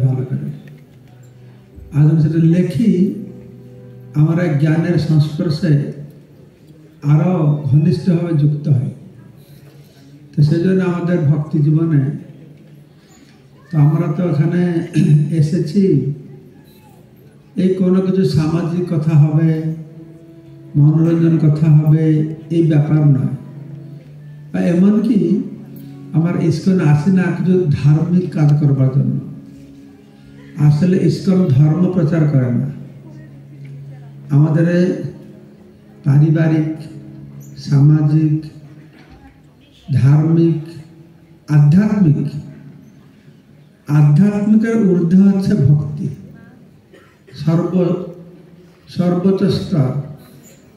ভালো করে আজ আমি সেটা লেখি আমরা জ্ঞানের সংস্পর্শে আরো ঘনিষ্ঠভাবে যুক্ত হয়। তো সেজন্য আমাদের ভক্তি জীবনে তো আমরা তো এখানে এসেছি এই কোনো কিছু সামাজিক কথা হবে, মনোরঞ্জন কথা হবে এই ব্যাপার নয়, বা এমনকি আমার ইস্কন আসি না কিছু ধার্মিক কাজ করবার জন্য। আসলে ইস্কন ধর্ম প্রচার করে না, আমাদের পারিবারিক, সামাজিক, ধার্মিক, আধ্যাত্মিকের ঊর্ধ্বে হচ্ছে ভক্তি। সর্বোচ্চ স্তর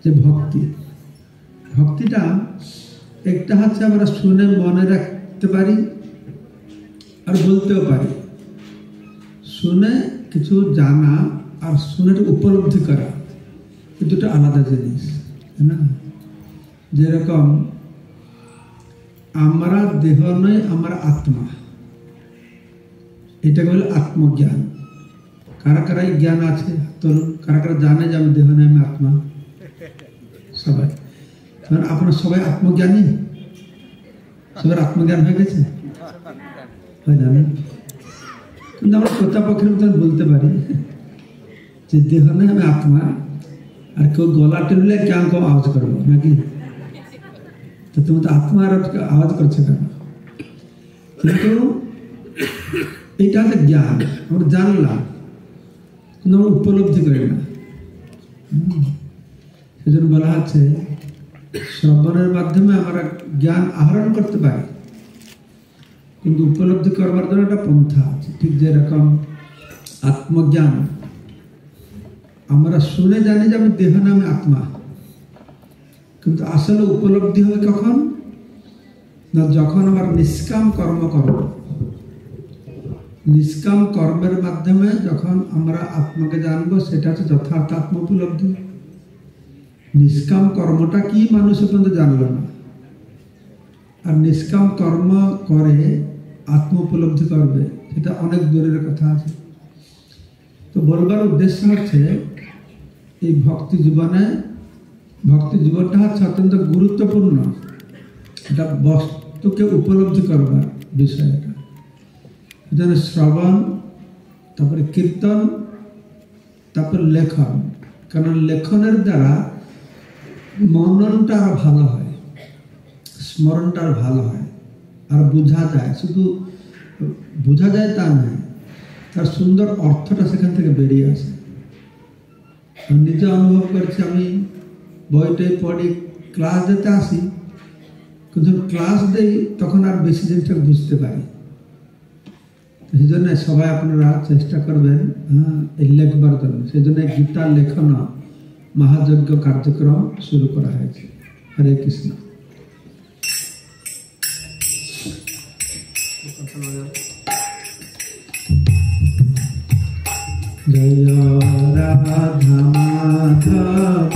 যে ভক্তিটা একটা হচ্ছে আমরা শুনে মনে রাখতে পারি আর বলতেও পারি। শুনে কিছু জানা আর শুনে উপলব্ধি করা এই দুটো আলাদা জিনিস, তাই না? যেরকম আমরা দেহ নয়, আমরা আত্মা, এটাকে বলে আত্মজ্ঞান। কারা কারা জ্ঞান আছে তরুণ? কারা কারা জানে যে আমি দেহ নয়, আমি আত্মা? সবাই। আপনার সবাই আত্মজ্ঞানী? সবার আত্মজ্ঞান হয়ে গেছে? হয় না? কিন্তু আমরা প্রতাপক্ষের মতন বলতে পারি যে দেহ নয়, আমি আত্মা। আর কেউ গলা টেনলে কেমন কেউ আওয়াজ করবো নাকি? তো তুমি তো আত্মা আর আওয়াজ করছে কেন? কিন্তু এইটা হচ্ছে জ্ঞান, আমরা জানলাম কিন্তু আমরা উপলব্ধি করি না। সেজন্য বলা হচ্ছে শ্রবণের মাধ্যমে আমরা জ্ঞান আহরণ করতে পারি, কিন্তু উপলব্ধি করবার জন্য একটা পন্থা আছে। ঠিক যেরকম আত্মজ্ঞান আমরা শুনে জানি যে আমি দেহ না, আমি আত্মা, কিন্তু আসলে উপলব্ধি হয় কখন না, যখন আমার নিষ্কাম কর্ম করব। নিষ্কাম কর্মের মাধ্যমে যখন আমরা আত্মাকে জানবো, সেটা হচ্ছে যথার্থ আত্ম উপলব্ধি। নিষ্কাম কর্মটা কি মানুষ পর্যন্ত জানলো না, আর নিষ্কাম কর্ম করে আত্ম উপলব্ধি করবে সেটা অনেক দূরের কথা আছে। তো বলবার উদ্দেশ্য হচ্ছে এই ভক্তি জীবনটা হচ্ছে অত্যন্ত গুরুত্বপূর্ণ। এটা বস্তুকে উপলব্ধি করবার বিষয়। এটা শ্রবণ, তারপরে কীর্তন, তারপর লেখন। কারণ লেখনের দ্বারা মননটা আরো ভালো হয়, স্মরণটা আরো ভালো হয়, আর বোঝা যায়। শুধু বোঝা যায় তা নয়, তার সুন্দর অর্থটা সেখান থেকে বেরিয়ে আসে। আমি নিজে অনুভব করেছি, আমি বইটাই পড়ি, ক্লাস দিতে আসি, কিন্তু ক্লাস দেই তখন আর বেশি জিনিসটা বুঝতে পারি। সেই জন্য সবাই আপনারা চেষ্টা করবেন এই লেখবার জন্য। সেই জন্য গীতা লেখন মহাযজ্ঞ কার্যক্রম শুরু করা হয়েছে। হরে কৃষ্ণ। জয় রাধা মাধব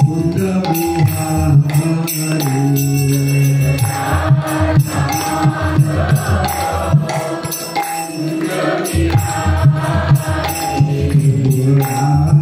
কুঞ্জ বিহারি, Ram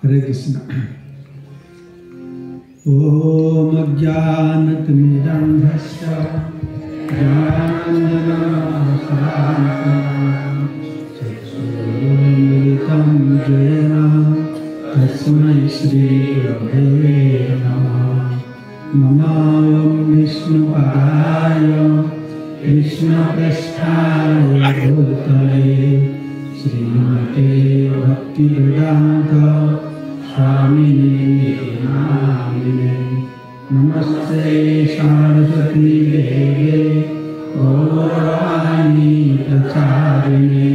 हरे कृष्ण। ओम ज्ञानतिमिरन्धस्य ज्ञानञ्जनशलाकया येन तस्मै श्रीगुरवे नमः। नमो विष्णुपदाय कृष्णप्रेष्ठाय भूतले श्रीमते भक्तिवेदान्त स्वामिने नामिने। नमस्ते सरस्वती देवे गौरवाणी प्रचारिणे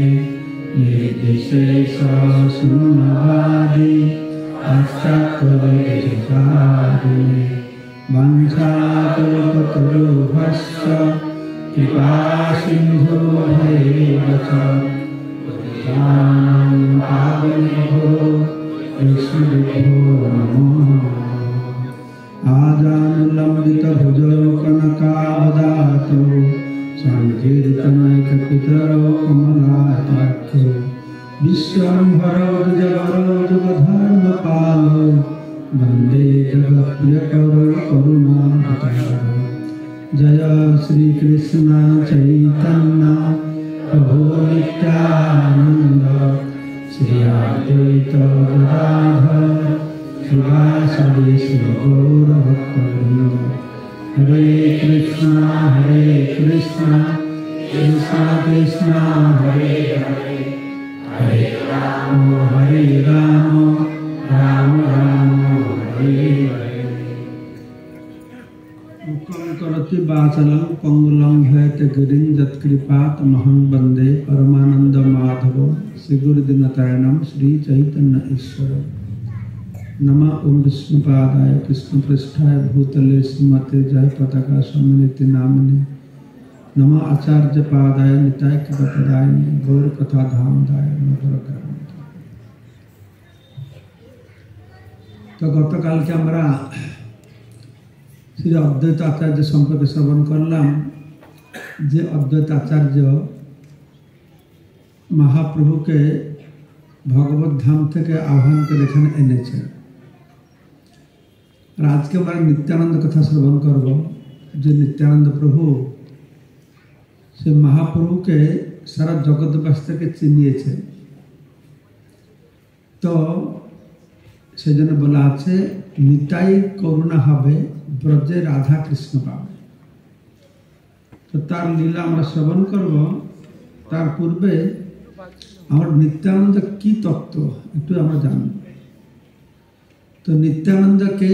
निर्विशेषशून्यवादी पाश्चात्यदेशतारिणे। वंशाकल्पतरुभ्यश्च कृपासिन्धुभ्येव च पतितानां पावनेभ्यो वैष्णवेभ्यो नमो। आजानुलम्बितभुजौ कनकावदातौ संकीर्तनैकपितरौ कमलायताक्षौ विश्वम्भरौ द्विजवरौ जुगधर्मपालौ वन्दे जगत्प्रियकरौ करुणावतारौ। जय श्री कृष्ण चैतन्य प्रभु नित्यानंद श्री अद्वैत गदाधर श्रीवासदि श्री गौरभक्तवृंद। हरे कृष्ण कृष्ण कृष्ण हरे हरे हरे राम राम राम हरे हरे। मुखं करोति वाचालं पंगुलं भयते गिरिं यत्कृपातमहं वन्दे परमानंद माधवं श्रीगुरुदीनतारिणं श्री चैतन्य ईश्वरं। नमः ओम विष्णुपादाय कृष्णप्रेष्ठाय भूतले श्रीमते जय पताका स्वामिनिति नामिने। नमः आचार्य पादाय निताय कृपदायिने गौर कथा धामदाय नगर। तो गतकाल के আমরা श्री अद्वैत आचार्य सम्पर्के श्रवण करलाम जे अद्वैत आचार्य महाप्रभु के भगवत धाम থেকে आह्वान করে এখানে এনেছে। और आज के हमारे नित्यानंद कथा श्रवण करब जो नित्यानंद प्रभु से महाप्रभु के सारा जगतवासी के चिनिए। तो সেজন্য বলা আছে নিতাই করুণা হবে ব্রজে রাধা কৃষ্ণ পাবে। তো তার লীলা আমরা শ্রবণ করব। তার পূর্বে আমার নিত্যানন্দ কি তত্ত্ব একটু আমরা জানব। তো নিত্যানন্দকে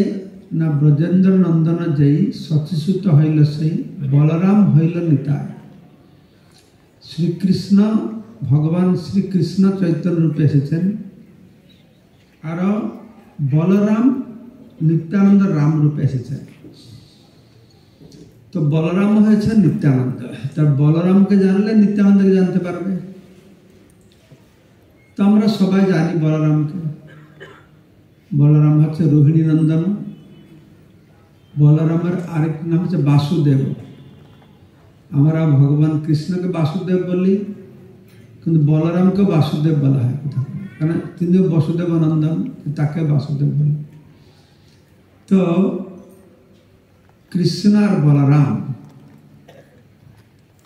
না ব্রজেন্দ্র নন্দন যেই সচিসূত হইল সেই বলরাম হইল নিতাই। শ্রীকৃষ্ণ ভগবান শ্রীকৃষ্ণ চৈতন্য রূপে এসেছেন আর বলরাম নিত্যানন্দ রাম রূপে এসেছেন। তো বলরাম হয়েছে নিত্যানন্দ। তার বলরামকে জানলে নিত্যানন্দকে জানতে পারবে। তো আমরা সবাই জানি বলরামকে। বলরাম হচ্ছে রোহিণী নন্দন। বলরামের আরেক নাম হচ্ছে বাসুদেব। আমরা ভগবান কৃষ্ণকে বাসুদেব বলি, কিন্তু বলরামকে বাসুদেব বলা হয় কোথাও, কারণ তিনিও বসুদেব নন্দন, তাকে বাসুদেব বলে। তো কৃষ্ণ আর বলরাম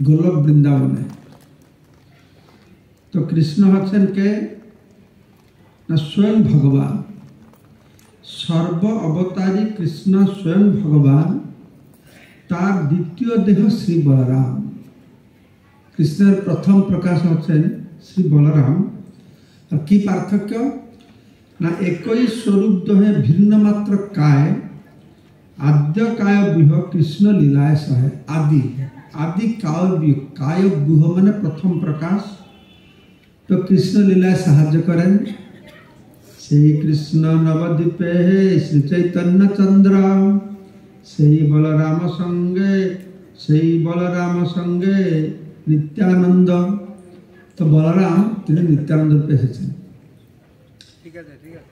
গোলক বৃন্দাবনে। তো কৃষ্ণ হচ্ছেন কে না স্বয়ং ভগবান, সর্ব অবতারী কৃষ্ণ স্বয়ং ভগবান। তার দ্বিতীয় দেহ শ্রী বলরাম। কৃষ্ণের প্রথম প্রকাশ হচ্ছেন শ্রী বলরাম। আর কি পার্থক্য না একই স্বরূপ দহে ভিন্ন মাত্র কায়। আদ্য কায় বিহ কৃষ্ণ লীলায় সহে। আদি আদি কায় বিহ মানে প্রথম প্রকাশ। তো কৃষ্ণ লীলায় সাহায্য করেন। সেই কৃষ্ণ নবদ্বীপে শ্রী চৈতন্য চন্দ্র। সেই বলরাম সঙ্গে নিত্যানন্দ। তো বলরাম তিনি নিত্যানন্দ রূপে এসেছেন।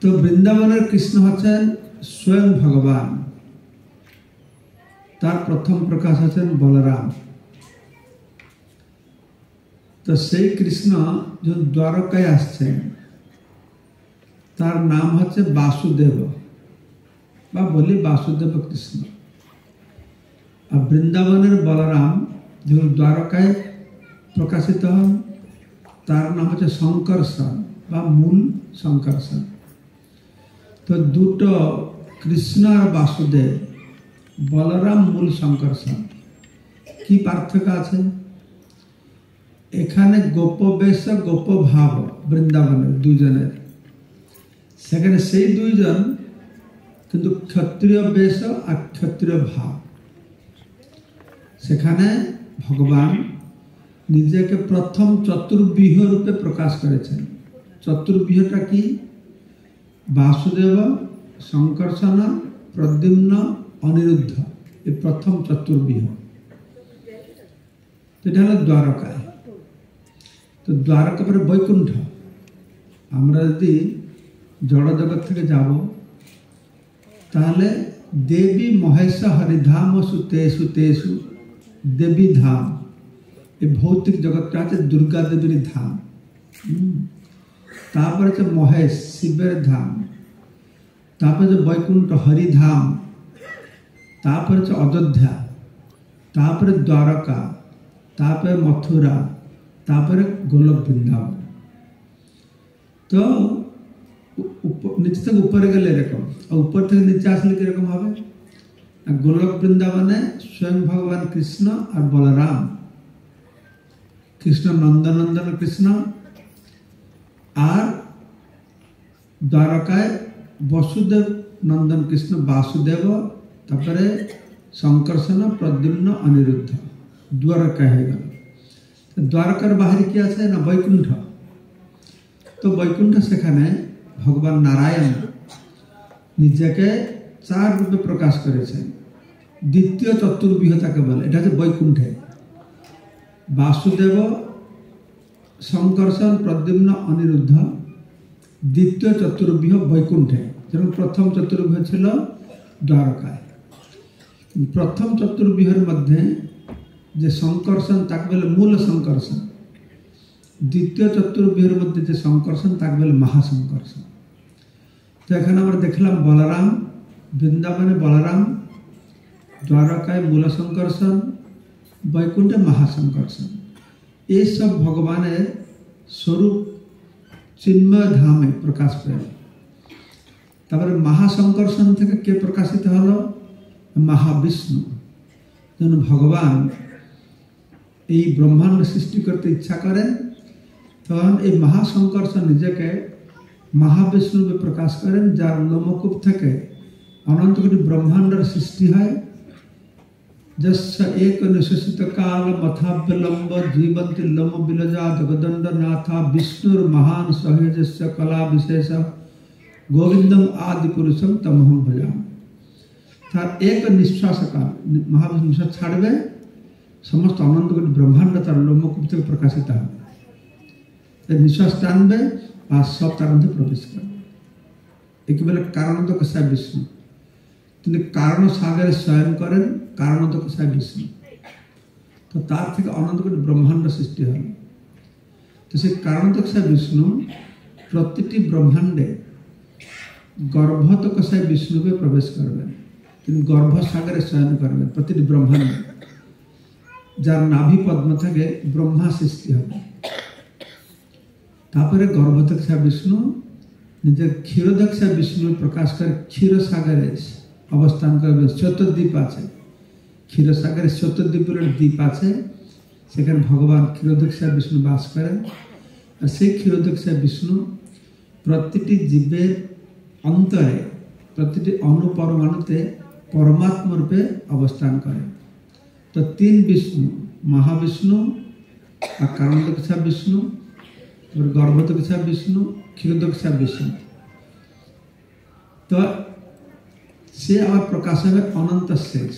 তো বৃন্দাবনের কৃষ্ণ হচ্ছেন স্বয়ং ভগবান। তার প্রথম প্রকাশ হচ্ছেন বলরাম। তো সেই কৃষ্ণ যখন দ্বারকায় আসছেন तार नाम হচ্ছে বাসুদেব বা বলি বাসুদেব কৃষ্ণ। আর বৃন্দাবনের বলরাম যে দ্বারকায় প্রকাশিত হন তার নাম হচ্ছে শঙ্করষণ বা মূল শঙ্করষণ। তো দুটো কৃষ্ণ আর বাসুদেব, বলরাম মূল শঙ্করষণ। কি পার্থক্য আছে? এখানে গোপবেশ গোপ ভাব বৃন্দাবনের দুজনের, সেখানে সেই দুইজন কিন্তু ক্ষত্রিয় বেশ আর ক্ষত্রিয় ভাব। সেখানে ভগবান নিজেকে প্রথম চতুর্বিহ রূপে প্রকাশ করেছেন। চতুর্বিহটা কি? বাসুদেব, শঙ্করষণ, প্রদ্যুম্ন, অনিরুদ্ধ, এই প্রথম চতুর্বিহ। এটা হলো দ্বারকায়। তো দ্বারকা পরে বৈকুণ্ঠ। আমরা যদি জড় জগৎ থেকে যাব তাহলে দেবী মহেশ হরিধাম সুতেষু তেষু দেবী ধাম, এই ভৌতিক জগৎটা আছে দুর্গা দেবীর ধাম। তারপরে হচ্ছে মহেশ শিবের ধাম, তারপরে হচ্ছে বৈকুণ্ঠ হরিধাম, তারপরে হচ্ছে অযোধ্যা, তারপরে দ্বারকা, তারপরে মথুরা, তারপরে গোলক বৃন্দাবন। তো নিচে থেকে উপরে গেলে এরকম, আর উপর থেকে নিচে আসলে কিরকম হবে? গোলক বৃন্দাবনে স্বয়ং ভগবান কৃষ্ণ আর বলরাম, কৃষ্ণ নন্দনন্দন কৃষ্ণ, আর দ্বারকায় বসুদেব নন্দন কৃষ্ণ বাসুদেব, তারপরে শঙ্করষণ, প্রদ্যুম্ন, অনিরুদ্ধ। দ্বারকা হয়ে গেল। দ্বারকার বাহিরে কি আছে না? বৈকুণ্ঠ। তো বৈকুণ্ঠ সেখানে ভগবান নারায়ণ নিজেকে চার রূপে প্রকাশ করেছেন। দ্বিতীয় চতুর্বিহ তাকে বলে। এটা হচ্ছে বৈকুণ্ঠে বাসুদেব, শঙ্করষণ, প্রদ্যুম্ন, অনিরুদ্ধ। দ্বিতীয় চতুর্বিহ বৈকুণ্ঠে, যেমন প্রথম চতুর্বিহ ছিল দ্বারকায়। প্রথম চতুর্বিহের মধ্যে যে শঙ্করষণ তাকে বলে মূল শঙ্করষণ। দ্বিতীয় চতুর্বিহের মধ্যে যে শঙ্করষণ তাকে বলে মহাশঙ্করষণ। তো এখানে আমরা দেখলাম বলরাম, বৃন্দাবনে বলরাম, দ্বারকায় মূল শঙ্করষণ, বৈকুণ্ঠে মহাশঙ্করষণ। এইসব ভগবানের স্বরূপ চিন্ময় ধামে প্রকাশ পেল। তারপরে মহাশঙ্করষণ থেকে কে প্রকাশিত হলো? মহাবিষ্ণু। যেন ভগবান এই ব্রহ্মাণ্ড সৃষ্টি করতে ইচ্ছা করেন, তখন এই মহাশঙ্করষণ নিজেকে মহাবিষ্ণুরূপে প্রকাশ করেন, যার লোমকূপ থেকে অনন্ত কোটি ব্রহ্মাণ্ডের সৃষ্টি হয়। যস্য এক নিঃশ্বাসিত কাল মথাবলম্ব জীবন্তী লোম বিলজা জগদণ্ড নাথা বিষ্ণুর মহান সহজস্য কলা বিশেষ গোবিন্দম আদি পুরুষম তমহম ভজাম। তার এক নিঃশ্বাস কাল মহাবিষ্ণু নিঃশ্বাস ছাড়বে, সমস্ত অনন্ত কোটি ব্রহ্মাণ্ড তার লোমকূপ থেকে প্রকাশিত হবে। নিঃশ্বাস টানবে আর সব তার মধ্যে প্রবেশ করবে। একে বলে কারণত কষায় বিষ্ণু। তিনি কারণ সাগরে শয়ন করেন, কারণত কষায় বিষ্ণু। তো তার থেকে অনন্ত কোটি ব্রহ্মাণ্ড সৃষ্টি হয়। তো সেই কারণত কষায় বিষ্ণু প্রতিটি ব্রহ্মাণ্ডে গর্ভত কষায় বিষ্ণুকে প্রবেশ করবেন। তিনি গর্ভসাগরে শয়ন করবেন প্রতিটি ব্রহ্মাণ্ডে, যার নাভি পদ্ম থেকে ব্রহ্মা সৃষ্টি হবে। তারপরে গর্ভদক্ষা বিষ্ণু নিজের ক্ষীরদক্ষা বিষ্ণু প্রকাশ করে ক্ষীরসাগরে অবস্থান করবে। চতুর্দ্বীপ আছে, ক্ষীরসাগরের চতুর্দ্বীপের দ্বীপ আছে, সেখানে ভগবান ক্ষীরদক্ষা বিষ্ণু বাস করেন। আর সেই ক্ষীরদক্ষা বিষ্ণু প্রতিটি জীবের অন্তরে, প্রতিটি অনুপরমাণুতে পরমাত্মা রূপে অবস্থান করেন। তো তিন বিষ্ণু, মহাবিষ্ণু আর কারণদক্ষা বিষ্ণু, গর্ভদক্ষা বিষ্ণু, ক্ষীরদক্ষা বিষ্ণু। তো সে আবার প্রকাশ হবে অনন্ত শেষ।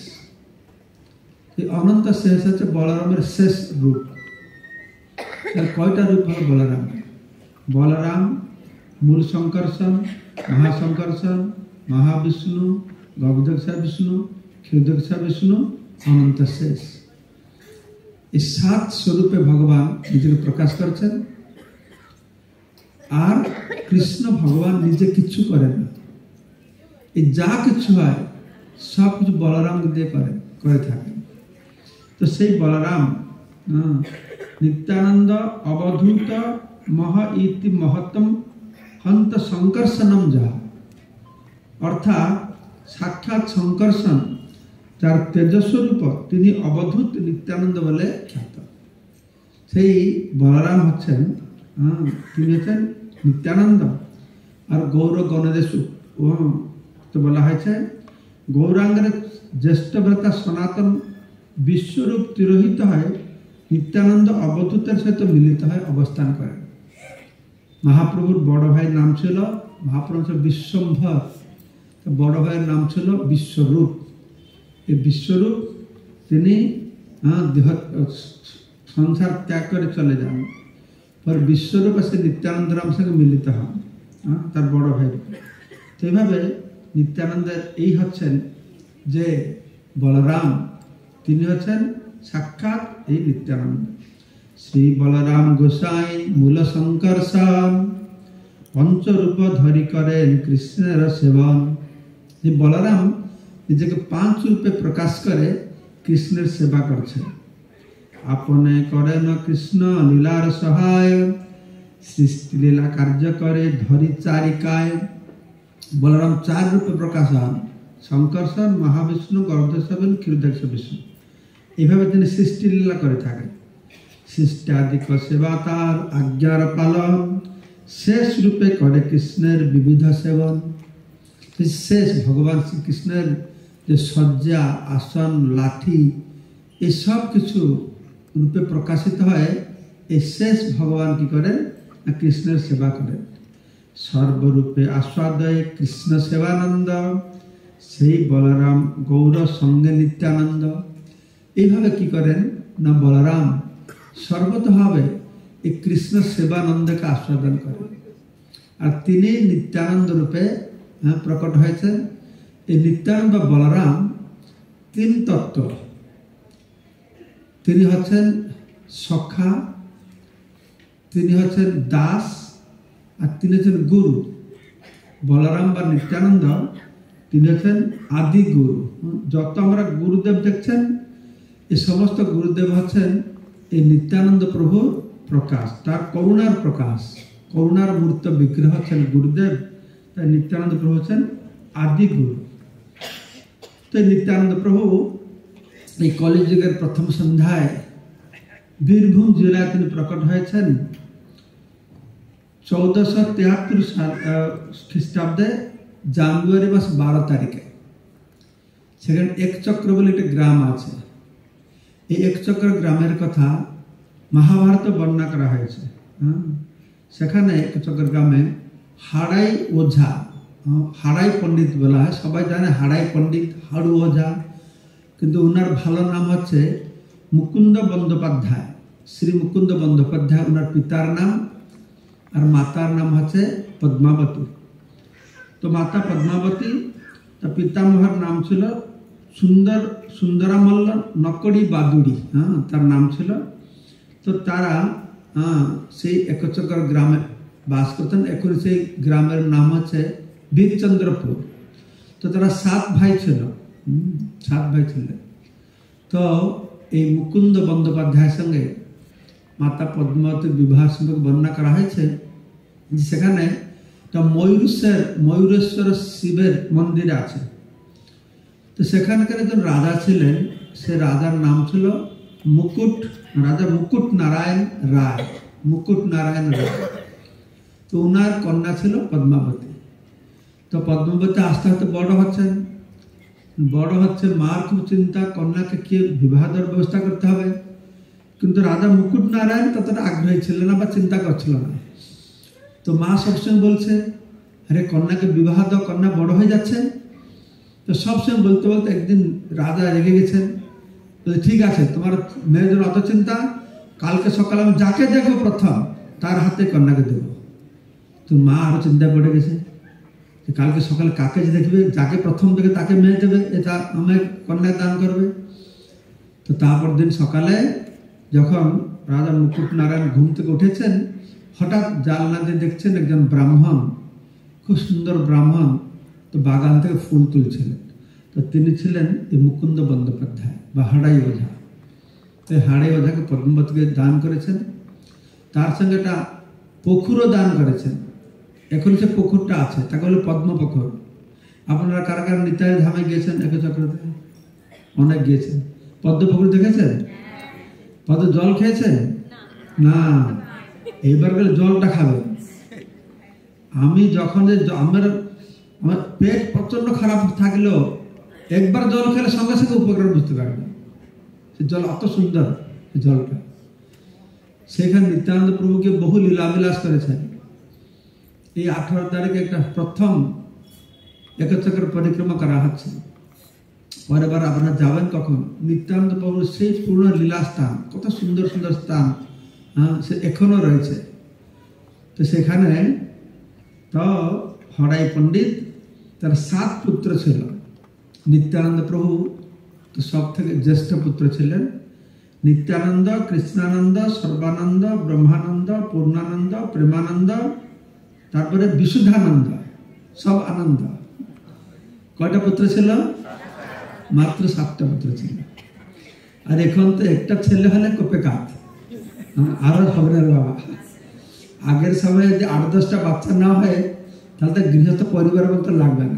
এই অনন্ত শেষ হচ্ছে বলরামের শেষ রূপ। কয়টা রূপ হল বলরাম? বলরাম মূল শঙ্করষণ, মহাশঙ্করষণ, মহাবিষ্ণু, গর্ভদক্ষা বিষ্ণু, ক্ষীরদক্ষা বিষ্ণু, অনন্ত শেষ। এই 7 স্বরূপে ভগবান নিজেকে প্রকাশ করছেন। আর কৃষ্ণ ভগবান নিজে কিচ্ছু করেন না, এই যা কিছু হয় সব কিছু বলরাম দিয়ে করে থাকেন। তো সেই বলরাম নিত্যানন্দ অবধূত মহ ইতি মহত্তম হন্ত সংকর্ষণম যা, অর্থাৎ সাক্ষাৎ সংকর্ষণ যার তেজস্বরূপ তিনি অবধূত নিত্যানন্দ বলে খ্যাত। সেই বলরাম হচ্ছেন তিনি হচ্ছেন নিত্যানন্দ। আর গৌর গণদেশ তো বলা হয়েছে গৌরাঙ্গের জ্যেষ্ঠভ্রাতা সনাতন বিশ্বরূপ তিরোহিত হয় নিত্যানন্দ অবধূতের সহিত মিলিত হয় অবস্থান করেন। মহাপ্রভুর বড় ভাইয়ের নাম ছিল মহাপ্রভু বিশ্বম্ভর, বড় ভাইয়ের নাম ছিল বিশ্বরূপ। এই বিশ্বরূপ তিনি সংসার ত্যাগ করে চলে যান, পর বিশ্বরূপ এসে নিত্যানন্দ রাম সঙ্গে মিলিত হন তার বড় ভাই। তো এইভাবে নিত্যানন্দের এই হচ্ছেন যে বলরাম, তিনি হচ্ছেন সাক্ষাৎ এই নিত্যানন্দ। শ্রী বলরাম গোসাই মূল সংকর্ষণ পঞ্চরূপ ধরি করেন কৃষ্ণের সেবন। এই বলরাম নিজেকে 5 রূপে প্রকাশ করে কৃষ্ণের সেবা করছেন। আপনে করেন কৃষ্ণ লীলার সহায়, সৃষ্টি লীলা কার্য করে ধরি চারিকায়। বলরাম 4 রূপে প্রকাশ হন, শঙ্কর্ষণ, মহাবিষ্ণু, গর্ধেশ্বর, ক্ষীরোদাক্ষ বিষ্ণু। এইভাবে তিনি সৃষ্টি লীলা করে থাকেন। সৃষ্টাদিক সেবা তার আজ্ঞার পালন, শেষ রূপে করে কৃষ্ণের বিবিধ সেবন। শেষ ভগবান শ্রীকৃষ্ণের যে শয্যা, আসন, লাঠি এই সব কিছু রূপে প্রকাশিত হয়। এই শেষ ভগবান কি করেন না কৃষ্ণের সেবা করেন। সর্বরূপে আস্বাদয় কৃষ্ণ সেবানন্দ, সেই বলরাম গৌর সঙ্গে নিত্যানন্দ। এইভাবে কি করেন না বলরাম সর্বতভাবে এই কৃষ্ণ সেবানন্দকে আস্বাদন করেন। আর তিনি নিত্যানন্দ রূপে প্রকট হয়েছেন। এই নিত্যানন্দ বলরাম 3 তত্ত্ব। তিনি হচ্ছেন সখা, তিনি হচ্ছেন দাস, আর তিনি হচ্ছেন গুরু। বলরাম বা নিত্যানন্দ তিনি হচ্ছেন আদি গুরু। যত আমরা গুরুদেব দেখছেন এই সমস্ত গুরুদেব হচ্ছেন এই নিত্যানন্দ প্রভুর প্রকাশ, তার করুণার প্রকাশ, করুণার মূর্ত বিগ্রহ হচ্ছেন গুরুদেব। তাই নিত্যানন্দ প্রভু হচ্ছেন আদি গুরু। তো নিত্যানন্দ প্রভু এই কলিযুগের প্রথম সন্ধ্যায় বীরভূম জেলায় তিনি প্রকট হয়েছেন 1473 খ্রিস্টাব্দে জানুয়ারি মাস 12 তারিখে। সেখানে একচক্র বলে একটা গ্রাম আছে। এই একচক্র গ্রামের কথা মহাভারতে বর্ণনা করা হয়েছে। সেখানে একচক্র গ্রামে হাড়াই ওঝা, হাড়াই পণ্ডিত বলা হয়, সবাই জানে হাড়াই পণ্ডিত, হাড়ু ওঝা, কিন্তু ওনার ভালো নাম হচ্ছে মুকুন্দ বন্দ্যোপাধ্যায়। শ্রী মুকুন্দ বন্দ্যোপাধ্যায় ওনার পিতার নাম, আর মাতার নাম হচ্ছে পদ্মাবতী। তো মাতা পদ্মাবতী, তার পিতামহর নাম ছিল সুন্দরামল্ল নকড়ি বাদুড়ি, তার নাম ছিল। তো তারা সেই একচক্র গ্রামে বাস করতেন। এখন সেই গ্রামের নাম হচ্ছে বীরচন্দ্রপুর। তো তারা 7 ভাই ছিল, 7 ভাই ছিলেন। তো এই মুকুন্দ বন্দ্যোপাধ্যায়ের সঙ্গে মাতা পদ্মাবতীর বিবাহ সম্পর্কে বর্ণনা করা হয়েছে। সেখানে ময়ূরেশ্বর শিবের মন্দির আছে। তো সেখানকার একজন রাজা ছিলেন, সে রাজার নাম ছিল রাজা মুকুট নারায়ণ রায়। মুকুট নারায়ণ রায়। তো ওনার কন্যা ছিল পদ্মাবতী। তো পদ্মাবতী আস্তে আস্তে বড় হচ্ছে, মার খুব চিন্তা, কন্যাকে কি বিবাহ দেওয়ার ব্যবস্থা করতে হবে। কিন্তু রাজা মুকুট নারায়ণ ততটা আগ্রহী ছিল না বা চিন্তা করছিল না। তো মা সবসময় বলছে, আরে কন্যাকে বিবাহ দাও, কন্যা বড় হয়ে যাচ্ছে। তো সবসময় বলতে বলতে একদিন রাজা রেগে গেছেন, বলে ঠিক আছে, তোমার মেয়ের জন্য অত চিন্তা, কালকে সকালে আমি যাকে দেখবো প্রথম তার হাতে কন্যাকে দেব। তো মা আরো চিন্তা পড়ে গেছে, কালকে সকালে কাকে দেখবে, যাকে প্রথম দেখে তাকে মেয়ে দেবে, এটা আমার কন্যা দান করবে। তো তারপর দিন সকালে যখন রাজা মুকুট নারায়ণ ঘুম থেকে উঠেছেন, হঠাৎ জানলা দিয়ে দেখছেন একজন ব্রাহ্মণ, খুব সুন্দর ব্রাহ্মণ, তো বাগান থেকে ফুল তুলছিলেন। তো তিনি ছিলেন এই মুকুন্দ বন্দ্যোপাধ্যায় বা হাড়াই ওঝা। তো হাড়াই ওঝাকে পদ্মবতীকে দান করেছেন, তার সঙ্গে একটা পুকুরও দান করেছেন। এখন সে পুকুরটা আছে, তাকে বলে পদ্ম পুকুর। আপনারা কারা কারা নিতাই ধামে গিয়েছেন? একচক্রতে অনেক গিয়েছেন। পদ্ম পুকুর দেখেছেন? পদ্ম জল খেয়েছেন? না, এইবার গেলে জলটা খাবেন। আমি যখন আমার পেট প্রচন্ড খারাপ থাকলেও একবার জল খেলে সঙ্গে সঙ্গে উপকার বুঝতে পারবেন। সে জল অত সুন্দর, জলটা। সেখানে নিত্যানন্দ প্রভুকে বহু লীলাবিলাস করেছেন। এই 18 তারিখে একটা প্রথম একচক্র পরিক্রমা করা হচ্ছে। পরের বার আপনারা যাবেন কখন? নিত্যানন্দ প্রভুর সেই পূর্ণ লীলা স্থান, কত সুন্দর সুন্দর স্থান, সে এখনো রয়েছে। তো সেখানে তো হরাই পণ্ডিত, তার 7 পুত্র ছিল। নিত্যানন্দ প্রভু তো সব থেকে জ্যেষ্ঠ পুত্র ছিলেন। নিত্যানন্দ, কৃষ্ণানন্দ, সর্বানন্দ, ব্রহ্মানন্দ, পূর্ণানন্দ, প্রেমানন্দ, তারপরে বিশুদ্ধানন্দ, সব আনন্দ। কয়টা পুত্র ছিল? মাত্র 7টা পুত্র ছিল। আর এখন তো একটা ছেলে হলে কোপে কাত, আরো হবে না বাবা। আগের সময়ে যদি 8-10টা বাচ্চা না হয় তাহলে তো গৃহস্থ পরিবার মতো লাগবে না।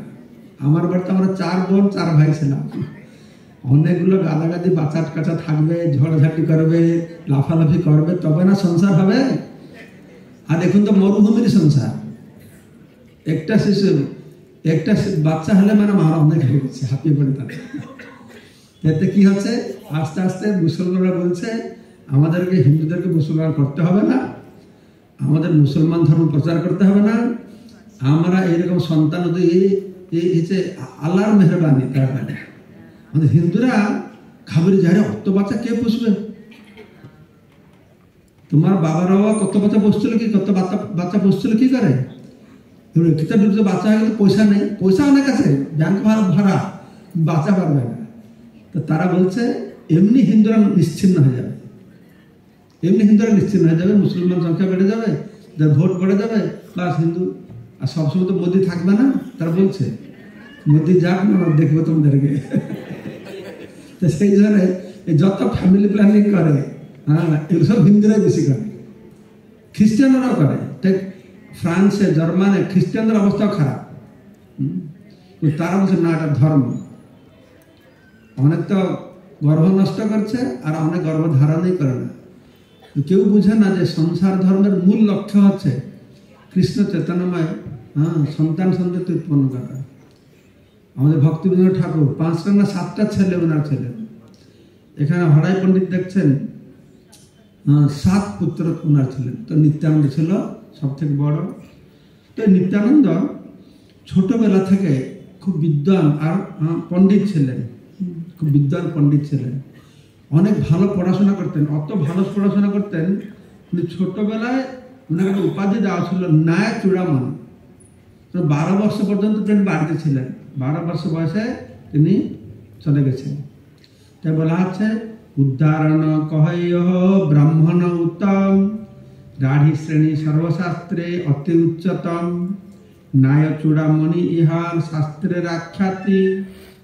আমার বাড়িতে আমরা 4 বোন 4 ভাই ছিলাম। অনেকগুলো গাদাগাদি বাচ্চা কাচ্চা থাকবে, ঝড়ঝাটি করবে, লাফালাফি করবে, তবে না সংসার হবে। আর এখন তো মরুভূমির সংসার। একটা শিশু, একটা বাচ্চা হলে মানে মারা অনেক হয়ে গেছে, হাঁপিয়ে পড়ে তাদের। এতে কি হচ্ছে? আস্তে আস্তে মুসলমানরা বলছে আমাদেরকে, হিন্দুদেরকে মুসলমান করতে হবে না, আমাদের মুসলমান ধর্ম প্রচার করতে হবে না, আমরা এরকম সন্তান হচ্ছে আল্লাহর মেহরবানি। তারা আমাদের হিন্দুরা খাবারি যায়, অত বাচ্চা কে পুষবে? তোমার বাবারাও কত বাচ্চা পুষছিল, কি কত বাচ্চা পুষছিল কি করে? বাচ্চা হয়ে গেলে পয়সা নেই, পয়সা অনেক আছে, ব্যাংক ভাড়া, বাচ্চা পারবে না। তো তারা বলছে এমনি হিন্দুরা নিশ্চিন্ন হয়ে যাবে, এমনি হিন্দুরা নিশ্চিন্ন হয়ে যাবে, মুসলমান সংখ্যা বেড়ে যাবে, ভোট বেড়ে যাবে, প্লাস হিন্দু। আর সবসময় তো মোদি থাকবে না, তারা বলছে মোদি যাক না, দেখবো তোমাদেরকে। তো সেই জন্য যত ফ্যামিলি প্ল্যানিং করে, এগুলো সব হিন্দুরাই বেশি করে, খ্রিস্টানরাও করে। ঠিক ফ্রান্সে, জার্মানে খ্রিস্টানদের অবস্থাও খারাপ। তারা বলছে না, এটা ধর্ম। অনেক তো গর্ভ নষ্ট করছে, আর অনেক গর্ভ ধারণই করে না। কেউ বুঝে না যে সংসার ধর্মের মূল লক্ষ্য হচ্ছে কৃষ্ণ চেতনাময় সন্তান সন্ততি উৎপন্ন করা। আমাদের ভক্তিবিনোদ ঠাকুর 5টা না 7টা ছেলে ওনার ছিলেন। এখানে হরাই পণ্ডিত দেখছেন 7 পুত্র ওনার ছিলেন। তো নিত্যানন্দ ছিল সব থেকে বড়। তো নিত্যানন্দ ছোটবেলা থেকে খুব বিদ্বান আর পণ্ডিত ছিলেন, খুব বিদ্বান পণ্ডিত ছিলেন, অনেক ভালো পড়াশোনা করতেন। অত ভালো পড়াশোনা করতেন, ছোটবেলায় ওনাকে একটা উপাধি দেওয়া ছিল ন্যায় চূড়ামণি। 12 বর্ষ পর্যন্ত তিনি বাড়িতে ছিলেন, 12 বর্ষ বয়সে তিনি চলে গেছেন। তাই বলা হচ্ছে উদ্ধারণ কহ্য ব্রাহ্মণ উত্তম, রাঢ়ি শ্রেণী সর্বশাস্ত্রে অতি উচ্চতম, ন্যায় চূড়ামণি ইহার শাস্ত্রের আখ্যাতি,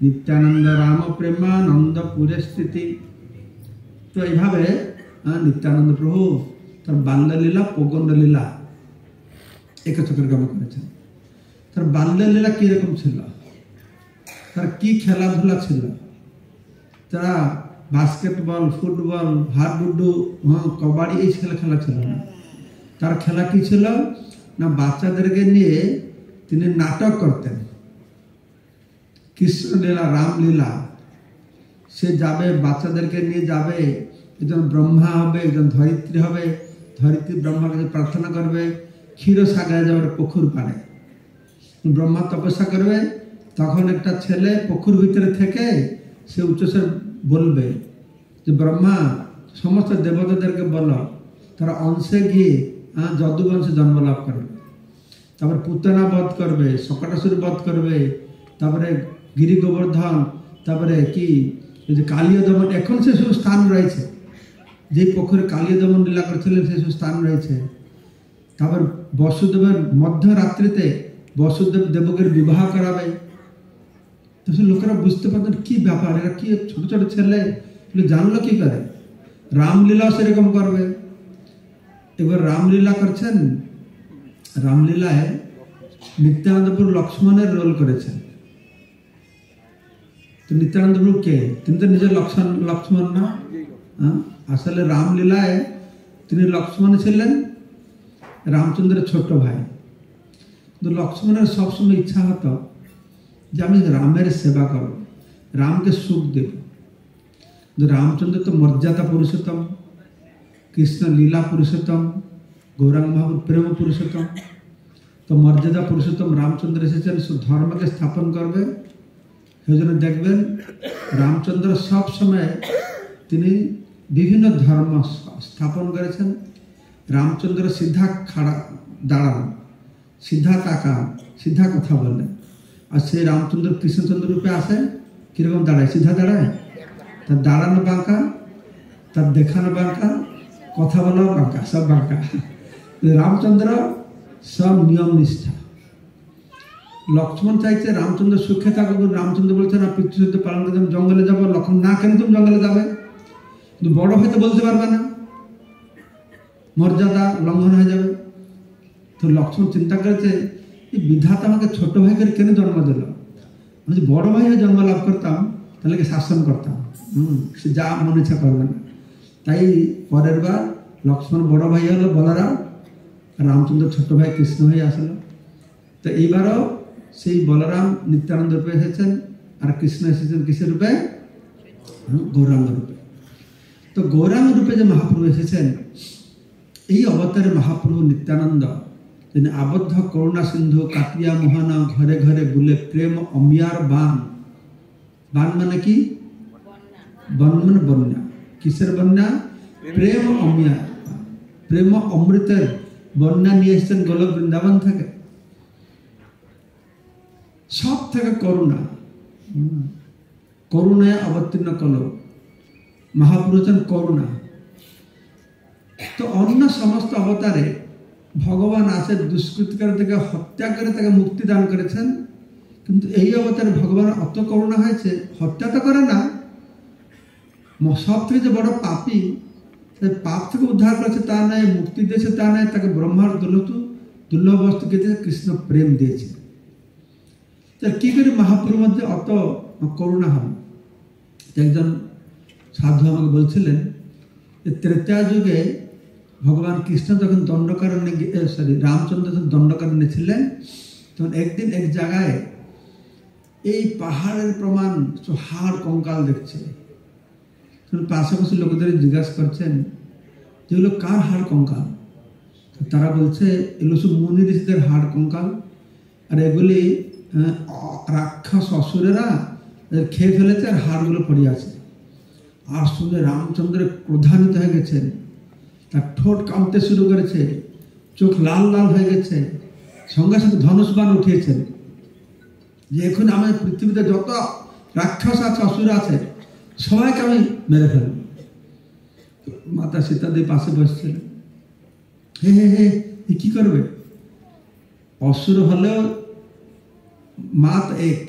নিত্যানন্দ রাম প্রেমানন্দ পুরে স্থিতি। তো এইভাবে নিত্যানন্দ প্রভু তার বাল্যলীলা, প্রগণ্ড লীলা একচক্র গমন করেছেন। তার বাল্যলীলা কিরকম ছিল, তার কি খেলাধুলা ছিল? তারা বাস্কেটবল, ফুটবল, হাডুডু, কবাডি এই খেলা ছিল না। তার খেলা কি ছিল না, বাচ্চাদেরকে নিয়ে তিনি নাটক করতেন। কৃষ্ণলীলা, রামলীলা, সে যাবে, বাচ্চাদেরকে নিয়ে যাবে, একজন ব্রহ্মা হবে, একজন ধরিত্রী হবে, ধরিত্রী ব্রহ্মার কাছে প্রার্থনা করবে, ক্ষীরসাগরে যাবে পুকুর পাড়ে, ব্রহ্মা তপস্যা করবে। তখন একটা ছেলে পুকুর ভিতরে থেকে সে উচ্চস্বরে বলবে যে ব্রহ্মা সমস্ত দেবতাদেরকে বলো তারা অংশে গিয়ে যদুবংশে জন্ম লাভ করবে। তারপরে পুতনা বধ করবে, শকটাসুর বধ করবে, তারপরে গিরি গোবর্ধন, তারপরে কি এই যে কালীয় দমন, এখন সে সব স্থান রয়েছে, যে পুকুরে কালীয় দমন লীলা করেছিলেন সে সব স্থান রয়েছে। তারপর বসুদেবের মধ্যরাত্রিতে বসুদেব দেবকের বিবাহ করাবে। তো সে লোকেরা বুঝতে পারতেন কি ব্যাপার, এরা কি ছোট ছোট ছেলে, জানলো কি করে। রামলীলাও সেরকম করবে। এবার রামলীলা করছেন, রামলীলায় নিত্যানন্দপুর লক্ষ্মণের রোল করেছেন। তো নিত্যানন্দপুর কে? তিনি তো নিজের লক্ষ্মণ না, আসলে রামলীলায় তিনি লক্ষ্মণ ছিলেন, রামচন্দ্রের ছোট ভাই। কিন্তু লক্ষ্মণের সবসময় ইচ্ছা হতো যে আমি রামের সেবা করব, রামকে সুখ দেব। কিন্তু রামচন্দ্র তো মর্যাদা পুরুষোত্তম, কৃষ্ণ লীলা পুরুষোত্তম, গৌরাঙ্গ মহাপ্রভু প্রেম পুরুষোত্তম। তো মর্যাদা পুরুষোত্তম রামচন্দ্র এসেছেন ধর্মকে স্থাপন করবে। সেই জন্য দেখবেন রামচন্দ্র সব সময় তিনি বিভিন্ন ধর্ম স্থাপন করেছেন। রামচন্দ্র সিধা খাড়া দাঁড়ান, সিধা তাকান, সিধা কথা বলেন। আর সেই রামচন্দ্র কৃষ্ণচন্দ্র রূপে আসেন, কিরকম দাঁড়ায়? সিধা দাঁড়ায়। তার দাঁড়ানো বাঁকা, তার দেখানো বাঁকা, কথা বলাও বাঁকা, সব বাঁকা। রামচন্দ্র সব নিয়ম নিষ্ঠা। লক্ষ্মণ চাইছে রামচন্দ্র সুখে থাকুক, রামচন্দ্র বলছে না পিতৃসত্য পালন করতে আমি জঙ্গলে যাবো। লক্ষ্মণ না, কেন তুমি জঙ্গলে যাবে? কিন্তু বড় হয়তো বলতে পারবে না, মর্যাদা লঙ্ঘন হয়ে যাবে। তো লক্ষ্মণ চিন্তা করেছে এই বিধাতা আমাকে ছোট ভাই করে কেন জন্ম দিল? আমি যদি বড় ভাই হয়ে জন্ম লাভ করতাম তাহলে কি শাসন করতাম, সে যা মনে ইচ্ছা করবে না। তাই পরের বার লক্ষ্মণ বড় ভাই হলো বলরাম, রামচন্দ্র ছোট ভাই কৃষ্ণ হয়ে আসলো। তো এইবারও সেই বলরাম নিত্যানন্দ রূপে এসেছেন, আর কৃষ্ণ এসেছেন কিসের রূপে? গৌরাঙ্গ রূপে। তো গৌরাঙ্গ রূপে যে মহাপ্রভু এসেছেন, এই অবতারে মহাপ্রভু নিত্যানন্দ তিনি আবদ্ধ করুণা সিন্ধু কাটিয়া মোহন ঘরে ঘরে বুলে প্রেম অমিয়ার বান। বান মানে কি? বন মানে বন্যা। কিসের বন্যা? প্রেম অমিয়া, প্রেম অমৃতের বন্যা নিয়ে এসেছেন গোলক বৃন্দাবন থেকে। সব থেকে করুণা, করুণায় অবতীর্ণ কল মহাপ্রভু হচ্ছেন করুণা। তো অন্য সমস্ত অবতারে ভগবান আছে দুষ্কৃতিকার থেকে হত্যা করে তাকে মুক্তি দান করেছেন, কিন্তু এই অবতারে ভগবান অত করুণা হয়েছে, হত্যা তো করে না, সব থেকে যে বড় পাপী, সেই পাপ থেকে উদ্ধার করেছে তা নয়, মুক্তি দিয়েছে তা নয়, তাকে ব্রহ্মার দুর্লভ বস্তুকে দিয়ে কৃষ্ণ প্রেম দিয়েছে। কি করে মহাপ্রভুর মধ্যে অত করুণা হল? একজন সাধু আমাকে বলছিলেন যে ত্রেতা যুগে ভগবান কৃষ্ণ যখন দণ্ডকারণ্যে, রামচন্দ্র যখন দণ্ডকারণ্যে ছিলেন, তখন একদিন এক জায়গায় এই পাহাড়ের প্রমাণ হাড় কঙ্কাল দেখছে। পাশাপাশি লোকদের জিজ্ঞাসা করছেন যেগুলো কার হাড় কঙ্কাল? তারা বলছে এগুলো সব মুনি ঋষিদের হাড় কঙ্কাল, আর এগুলি রাক্ষস অসুরেরা খেয়ে ফেলেছে, আর হাড়গুলো পড়ে আছে। আর শুনে রামচন্দ্রের ক্রোধান্বিত হয়ে গেছেন, তার ঠোঁট কাঁপতে শুরু করেছে, চোখ লাল লাল হয়ে গেছে, সঙ্গে সঙ্গে ধনুষ বাণ উঠিয়েছেন যে এখন আমার পৃথিবীতে যত রাক্ষস আছে, অসুর আছে, সবাইকে আমি মেরে ফেলব। মাতা সীতাদেবী পাশে বসছিলেন। হে হে হে, কি করবে? অসুর হলেও মা তো এক,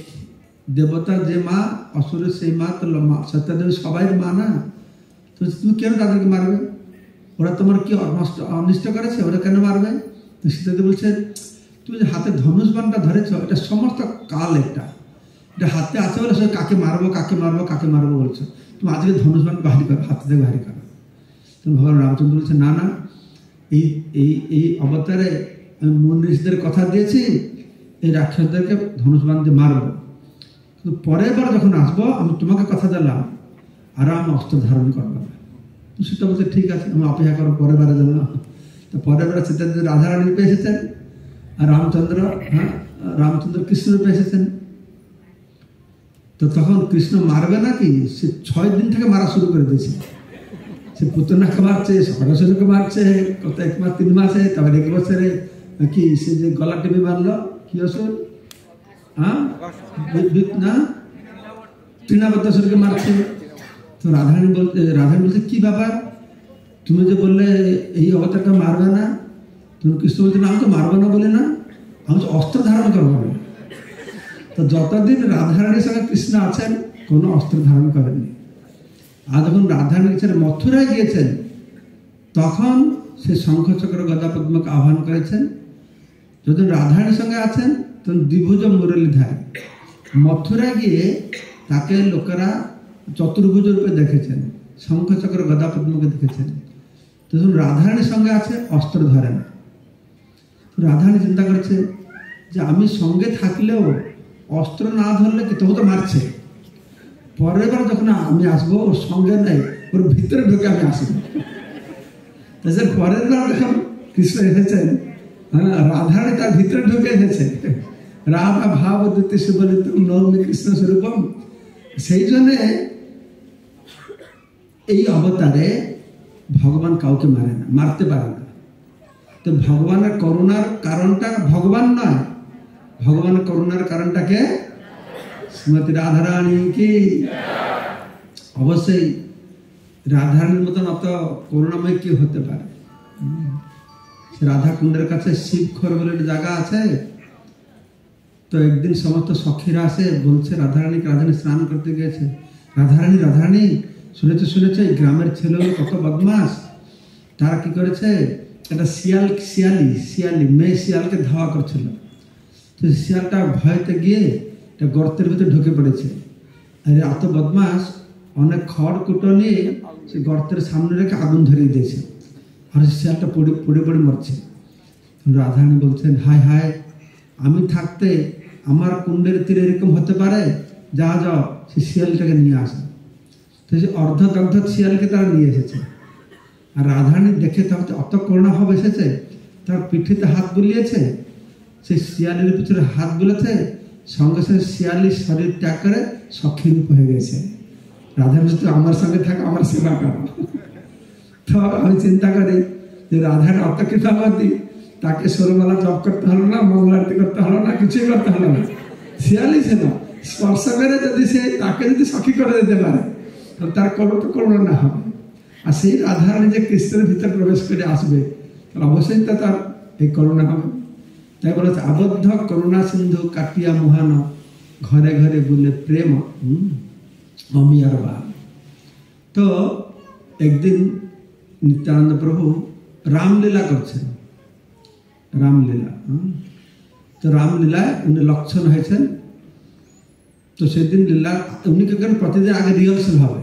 দেবতার যে মা, অসুরের সেই মা, তো সীতাদেবী সবাই মা না, তো তুমি কেন তাদেরকে মারবে? ওরা তোমার কি অনিষ্ট করেছে, ওরা কেন মারবে? তো সীতাদেবী বলছে তুমি যে হাতে ধনুষ বাণটা ধরেছ, এটা সমস্ত কাল, এটা হাতে আছে বলে সে কাকে মারবো কাকে মারবো কাকে মারবো বলছো, তুমি আজকে ধনুষ বাণ বাহারি করো, হাতে থেকে বাহারি করো। তো ভগবান রামচন্দ্র বলছে না না, এই অবতারে আমি মুনি ঋষিদের কথা দিয়েছি এই রাক্ষসদেরকে ধনুষ বাণ দিয়ে মারবো, কিন্তু পরের বার যখন আসবো আমি তোমাকে কথা দিলাম আর আমি অস্ত্র ধারণ করবো না। তো সেটা বলছে ঠিক আছে, আমি অপেক্ষা করো পরের বারে যাবো। তো পরের বারে সেটা রাধারানী রূপে এসেছেন, আর রামচন্দ্র কৃষ্ণ রূপে এসেছেন। তো তখন কৃষ্ণ মারবে নাকি, সে 6 দিন থেকে মারা শুরু করে দিয়েছে। সে পুতনাকে মারছে, সরাসরিকে মারছে, কত 1 মাস 3 মাসে, তারপর 1 বছরে কি সে যে গলা টিপে মারলো, কি অসুর না তৃণাবতাসুরকে মারছে। তো রাধারানী বলছে কি ব্যাপার, তুমি যে বললে এই অবতারটা মারবে না, তো তখন কৃষ্ণ বলছেন আমি তো মারবো না বলে না, আমি তো অস্ত্র ধারণ করবো না। তো যতদিন রাধারানীর সঙ্গে কৃষ্ণ আছেন কোনো অস্ত্র ধারণ করেননি। আর যখন রাধারানী ছেড়ে মথুরায় গিয়েছেন তখন সে শঙ্খচক্র গদা পদ্মকে আহ্বান করেছেন। যখন রাধারানীর সঙ্গে আছেন তখন দ্বিভুজ মুরলীধারী। মথুরায় গিয়ে তাকে লোকেরা চতুর্ভুজ রূপে দেখেছেন, শঙ্খচক্র গদা পদ্মকে দেখেছেন। তখন রাধারানীর সঙ্গে আছে, অস্ত্র ধরে না। রাধারানী চিন্তা করছে যে আমি সঙ্গে থাকলেও অস্ত্র না ধরলে কি তবু তো মারছে, পরের বার যখন আমি আসবো ওর সঙ্গে নেই, ওর ভিতরে ঢুকে আমি আসবো। পরের বার যখন কৃষ্ণ এসেছেন, রাধারানী তার ভিতরে ঢুকে এসেছে। রাধা ভাব দ্বিতীয় বলে নৌমি কৃষ্ণ স্বরূপম। সেই জন্যে এই অবতারে ভগবান কাউকে মারে না, মারতে পারে না। তো ভগবানের করুণার কারণটা ভগবান নয়, ভগবানের করুণার কারণটাকে শ্রীমতী রাধারানী কি। অবশ্যই রাধারানীর মতন অত করুণাময় কি হতে পারে। রাধা কুণ্ডের কাছে শিবখর বলে একটা জায়গা আছে। তো একদিন সমস্ত সখীরা আসে, বলছে রাধারানীকে, রাধারানী স্নান করতে গিয়েছে। রাধারানী রাধারানী শুনেছে শুনেছে এই গ্রামের ছেলেগুলো কত বদমাস, তারা কি করেছে একটা শিয়ালি মেয়ে শিয়ালকে ধাওয়া করছিল। তো শিয়ালটা ভয়তে গিয়ে একটা গর্তের ভিতরে ঢুকে পড়েছে। আর এত বদমাস অনেক খড় কুটো নিয়ে সে গর্তের সামনে রেখে আগুন ধরিয়ে দিয়েছে, আর শিয়ালটা পড়ে পড়ে মরছে। রাধারানী বলছেন হায় হায়, আমি থাকতে আমার কুণ্ডের তীরে এরকম হতে পারে, যা যাও সে শিয়ালটাকে নিয়ে আসে। তো সে অর্ধদগ্ধ শিয়ালকে তারা নিয়ে এসেছে। আর রাধারানী দেখে তাহলে অত করুণা ভাব এসেছে, তার পিঠিতে হাত বুলিয়েছে, সেই শিয়ালের পিছনে হাত বুলেছে, সঙ্গে সঙ্গে শিয়ালির শরীর ত্যাগ করে সখী রূপ হয়ে গেছে। রাধারানী তো আমার সঙ্গে থাকে, আমার সেবা করো। তো আমি চিন্তা করি যে রাধার অত কৃপাবতী, তাকে সরমালা জপ করতে হলো না, মঙ্গলারতি করতে হলো না, কিছুই করতে হলো না। শিয়ালি ছিল, স্পর্শ করে যদি সে তাকে যদি সখী করে দিতে পারে তাহলে তার কত করুণা না হবে। আর সেই রাধারানী যে কৃষ্ণের ভিতরে প্রবেশ করে আসবে, অবশ্যই তো তার এই করুণা হবে। তাই বলেছে আবদ্ধ করুণা সিন্ধু কাটিয়া মোহান, ঘরে ঘরে বলে প্রেম অমিয়ার বা। তো একদিন নিত্যানন্দ প্রভু রামলীলা করছেন, রামলীলা। তো রামলীলায় উনি লক্ষণ হয়েছেন। তো সেদিন লীলা উনি কি করেন, প্রতিদিন আগে রিহার্সাল হবে,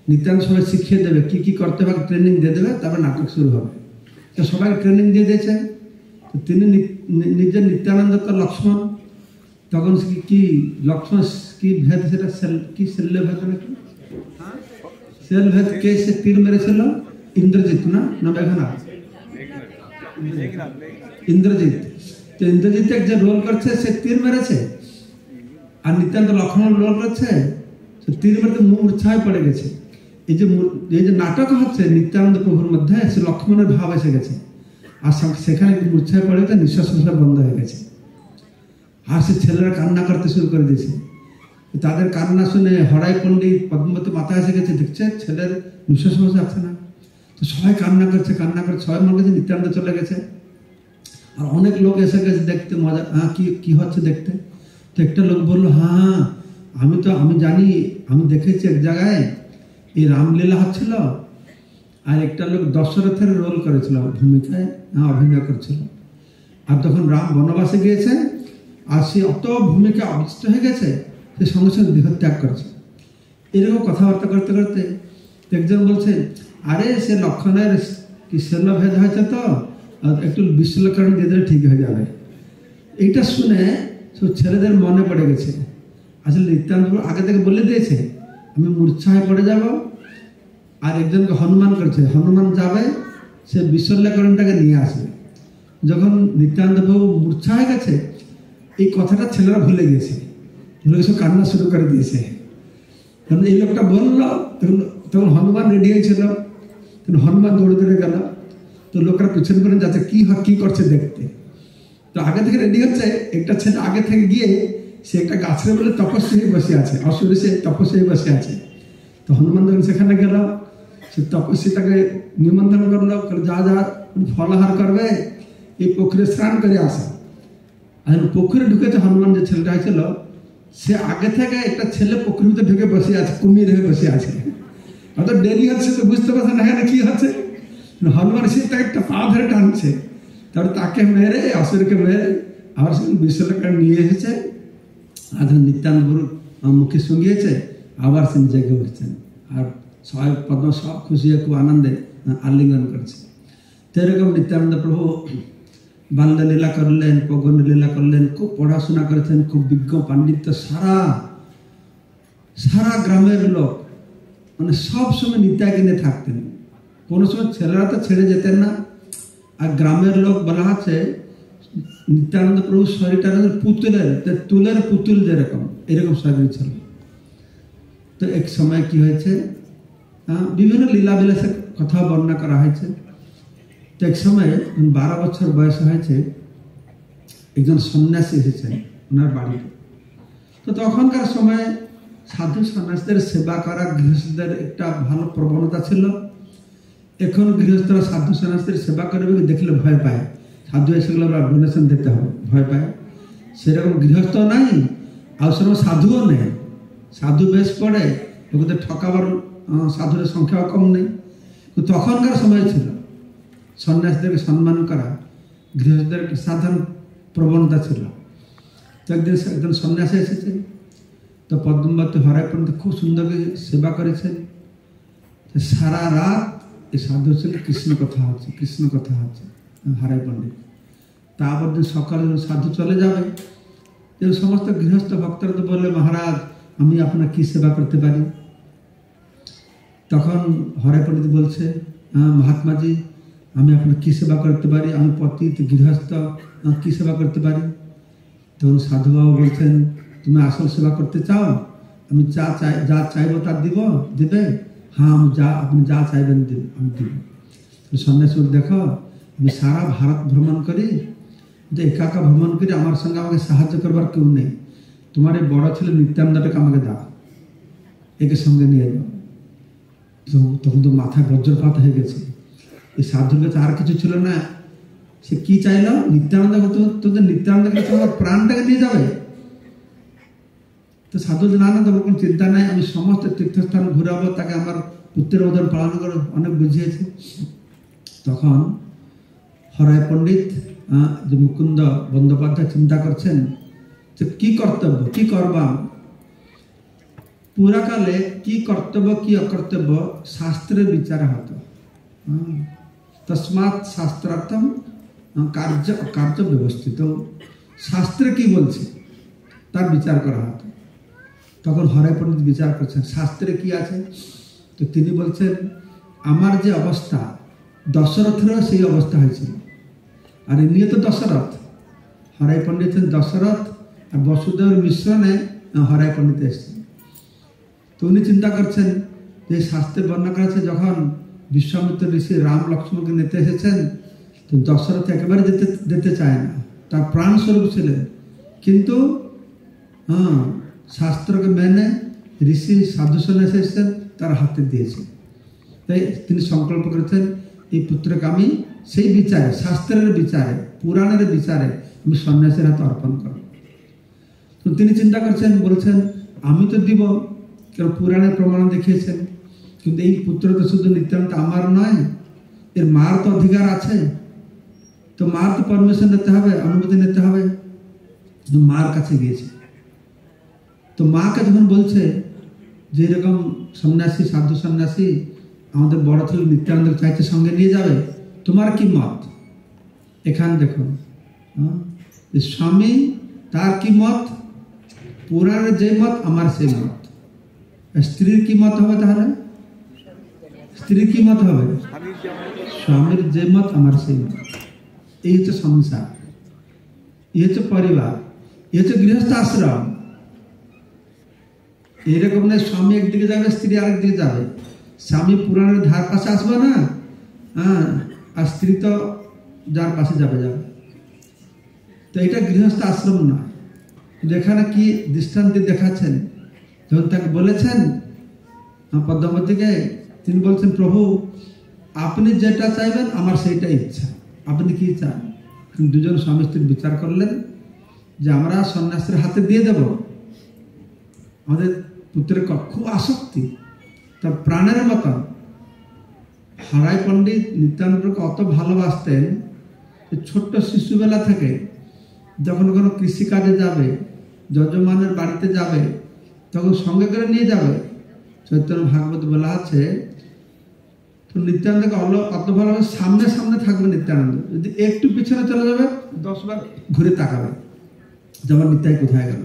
নিত্যানন্দ সবাই শিখিয়ে দেবে কি কি করতে হবে, ট্রেনিং দিয়ে দেবে, তারপর নাটক শুরু হবে। তো সবাই ট্রেনিং দিয়ে দিয়েছে। তো তিনি নিজের নিত্যানন্দ তো লক্ষ্মণ, তখন কি লক্ষ্মণ কি ভেদ, সেটা কি শল্য ভেদ নাকি সেল ভেদ কে সে তীর মেরেছিল, ইন্দ্রজিৎ না মেঘনাথ, ইন্দ্রজিৎ। তো ইন্দ্রজিৎ যে রোল করছে সে তীর মেরেছে, আর নিত্যান্ত লক্ষ্মণ রোল করছে, সে তীর মেরে মূর্ছায় পড়ে গেছে। এই যে নাটক হচ্ছে নিত্যানন্দ প্রভুর মধ্যে, সে লক্ষ্মণের ভাব এসে গেছে, আর সেখানে মূর্ছায় পড়ে গেছে, নিঃশ্বাস বন্ধ হয়ে গেছে। আর সে ছেলেরা কান্না করতে শুরু করে দিয়েছে। তাদের কান্না শুনে হরাই পণ্ডিত পদ্মবতী মাথা এসে গেছে, দেখছে ছেলের নিঃশ্বাস আছে না। তো সবাই কান্না করছে, সবাই মনে করছে নিত্যানন্দ চলে গেছে। আর অনেক লোক এসে গেছে দেখতে, মজা, হ্যাঁ কি হচ্ছে দেখতে। তো একটা লোক বললো হ্যাঁ আমি জানি, আমি দেখেছি এক জায়গায় এই রামলীলা হচ্ছিল, আর একটা লোক দশরথের রোল করেছিল, ভূমিকায় অভিনয় করছিল। আর তখন রাম বনবাসে গিয়েছে, আর সে অত ভূমিকা অবস্থ হয়ে গেছে, সে সঙ্গে সঙ্গে দেহত্যাগ করছে। এরকম কথাবার্তা করতে করতে একজন বলছে আরে সে লক্ষণের কি শল্যভেদ হয়েছে, তো একটু বিশ্বলক্ষণ দিয়ে দিলে ঠিক হয়ে যাবে। এইটা শুনে সব ছেলেদের মনে পড়ে গেছে, আসলে নিত্যানন্দ আগে থেকে বলে দিয়েছে আমি মূর্ছা হয়ে পড়ে যাব। আর একজনকে হনুমান করছে, হনুমান যাবে, সে বিশ্বলক্ষণটাকে নিয়ে আসবে। যখন নিত্যানন্দ প্রভু মূর্ছা হয়ে গেছে, এই কথাটা ছেলেরা ভুলে গেছে, সব কান্না শুরু করে দিয়েছে। কারণ এই লোকটা বললো, তখন হনুমান রেডি হয়েছিল, তখন হনুমান দৌড়ে দৌড়ে গেল। তো লোকরা পিছন করে যাচ্ছে কি করছে দেখতে। তো আগে থেকে রেডি হচ্ছে, একটা ছেলে আগে থেকে গিয়ে সে একটা গাছের বলে তপস্যা হয়ে বসে আছে, অসুরে সে তপস্যা হয়ে বসে আছে। তো হনুমান যখন সেখানে গেল, সে তপস্বী তাকে নিমন্ত্রণ করলো, যা ফলাহার করবে, এই পুকুরে স্নান করে আসা। আর পুকুরে ঢুকেছে হনুমান যে ছেলেটা হয়েছিল, সে আগে থেকে একটা ছেলে পুকুরের ভিতরে ঢুকে বসে আছে, কুমির হয়ে বসে আছে। অত দেরি হচ্ছে তো বুঝতে পারছে না এখানে কি হচ্ছে। হনুমান সে তাকে একটা পা ধরে টানছে, তারপরে তাকে মেরে অসুরকে মেরে আবার সে বিশ্বটাকে নিয়ে এসেছে। আর নিত্যানন্দ মুখে সঙ্গিয়েছে, আবার সে জেগে উঠছেন। আর সবাই পদ্ম সব খুশি খুব আনন্দে আলিঙ্গন করছে। তো এরকম নিত্যানন্দ প্রভু বাল্য লীলা করলেন, পগন লীলা করলেন, খুব পড়াশোনা করেছেন, খুব বিজ্ঞ পাণ্ডিত্য। সারা গ্রামের লোক মানে সব সময় নিত্যাকে নিয়ে থাকতেন। কোনো সময় ছেলেরা তো ছেড়ে যেতেন না। আর গ্রামের লোক বলা আছে নিত্যানন্দ প্রভু শরীরটা তুলের পুতুল যেরকম, এরকম শরীর ছিল। তো এক সময় কি হয়েছে, বিভিন্ন লীলা বিলাসের কথা বর্ণনা করা হয়েছে। তো এক সময় 12 বছর বয়স হয়েছে, একজন সন্ন্যাসী এসেছেন ওনার বাড়িতে। তো তখনকার সময় সাধু সন্ন্যাসীদের সেবা করা গৃহস্থদের একটা ভালো প্রবণতা ছিল। এখন গৃহস্থরা সাধু সন্ন্যাসীদের সেবা করবে দেখলে ভয় পায়, সাধু এসেগুলো ডোনেশন দিতে হবে, ভয় পায়। সেরকম গৃহস্থ নাই, আর সেরকম সাধুও নেই। সাধু বেশ পড়ে, ওদের ঠকাবার সাধুদের সংখ্যাও কম নেই। তখনকার সময় ছিল সন্ন্যাসীদেরকে সম্মান করা গৃহস্থদের সাধারণ প্রবণতা ছিল। তো একজন সন্ন্যাসী এসেছে, তো পদ্মবতী হরাই পণ্ডিত খুব সুন্দর সেবা করেছেন। সারা রাত এই সাধু ছিল কৃষ্ণ কথা হচ্ছে হরাই পণ্ডিত। তারপর দিন সকালে সাধু চলে যাবে, সমস্ত গৃহস্থ ভক্তরা তো বললে, মহারাজ আমি আপনার কি সেবা করতে পারি? তখন হরাই পণ্ডিত বলছে, মহাত্মাজি আমি আপনার কি সেবা করতে পারি? আমি পতিত গৃহস্থ, কি সেবা করতে পারি? তখন সাধুবাবু বলছেন, তুমি আসল সেবা করতে চাও? আমি যা চাইবো তা দিবে? হ্যাঁ, আপনি যা চাইবেন আমি দিব। সন্ন্যাসী দেখো, আমি সারা ভারত ভ্রমণ করি, একা ভ্রমণ করি, আমার সঙ্গে আমাকে সাহায্য করবার কেউ নেই। তোমার এই বড় ছেলে নিত্যানন্দটাকে আমাকে দাও, একে সঙ্গে নিয়ে যাও। তখন তো মাথায় বজ্রপাত হয়ে গেছে। এই সাধুর কাছে আর কিছু ছিল না। সে কি চাইল? নিত্যানন্দ, তোদের নিত্যানন্দকে তোমার প্রাণটাকে নিয়ে যাবে? তো সাধু না তোমার কোনো চিন্তা নাই, আমি সমস্ত তীর্থস্থান ঘুরাবো, তাকে আমার পুত্রের ওজন পালন করো, অনেক বুঝিয়েছে। তখন হরাই পণ্ডিত যে মুকুন্দ বন্দ্যোপাধ্যায় চিন্তা করছেন যে কি কর্তব্য, কি করবাম। পুরাকালে কি কর্তব্য কি অকর্তব্য শাস্ত্রের বিচার হতো। তস্মাৎ শাস্ত্রার্থম কার্য অকার্য ব্যবস্থিত। শাস্ত্রে কি বলছে তার বিচার করা হতো। তখন হরাই পণ্ডিত বিচার করছেন শাস্ত্রে কি আছে। তো তিনি বলছেন, আমার যে অবস্থা দশরথেরও সেই অবস্থা হয়েছিল। আর এমনিও তো দশরথ, হরাই পণ্ডিত দশরথ আর বসুদেবের মিশ্রণে হরাই পণ্ডিত এসেছেন। তো উনি চিন্তা করছেন যে শাস্ত্রে বর্ণনা করা আছে, যখন বিশ্বামিত্র ঋষি রাম লক্ষ্মণকে নিতে এসেছেন, তো দশরথ একেবারে যেতে চায় না, তার প্রাণ স্বরূপ ছিলেন। কিন্তু শাস্ত্রকে মেনে ঋষি সাধু সন্ন্যাসী এসেছেন, তার হাতে দিয়েছে। তাই তিনি সংকল্প করেছেন, এই পুত্রকে আমি সেই বিচারে, শাস্ত্রের বিচারে, পুরাণের বিচারে আমি সন্ন্যাসীর হাতে অর্পণ করব। তো তিনি চিন্তা করছেন, বলছেন আমি তো দিব, কারণ পুরাণের প্রমাণ দেখিয়েছেন, কিন্তু এই পুত্র তো শুধু নিত্যান্ত আমার নয়, এর মার তো অধিকার আছে। তো মার তো পারমিশন নিতে হবে, অনুমতি নিতে হবে। মার কাছে গিয়েছে। তো মাকে যখন বলছে যে এরকম সন্ন্যাসী, সাধু সন্ন্যাসী আমাদের বড় ছেলে নিত্যানন্দ চাইতে সঙ্গে নিয়ে যাবে, তোমার কি মত? এখানে দেখুন স্বামী তার কি মত, পুরাণের যে মত আমার সেই মত। স্ত্রীর কি মত হবে? তাহলে স্ত্রীর কি মত হবে? স্বামীর যে মত আমার সেই মত। এই হচ্ছে সংসার, এই হচ্ছে পরিবার, এই হচ্ছে গৃহস্থ আশ্রম। এইরকম না স্বামী একদিকে যাবে, স্ত্রী আরেকদিকে যাবে। স্বামী পুরাণের ধার পাশে আসবে না, আর স্ত্রী তো যার পাশে যাবে। তো এটা গৃহস্থ আশ্রম না। এখানে কি দৃষ্টান্ত দেখাচ্ছেন, যখন তাকে বলেছেন পদ্মাবতীকে, তিনি বলছেন প্রভু আপনি যেটা চাইবেন আমার সেইটা ইচ্ছা, আপনি কি চান? দুজন স্বামী স্ত্রী বিচার করলেন যে আমরা সন্ন্যাসীর হাতে দিয়ে দেব। আমাদের পুত্রের খুব আসক্তি, তার প্রাণের মতন। হারাই পণ্ডিত নিত্যানন্দকে অত ভালোবাসতেন যে ছোট্ট শিশুবেলা থেকে যখন কোনো কৃষিকাজে যাবে, যজমানের বাড়িতে যাবে, তখন সঙ্গে করে নিয়ে যাবে। চৈতন্য ভাগবত বলা আছে, তো নিত্যানন্দকে অত ভালোভাবে সামনে সামনে থাকবে নিত্যানন্দ, যদি একটু পিছনে চলে যাবে 10 বার ঘুরে তাকাবে যেমন নিত্যাই কোথায় গেল।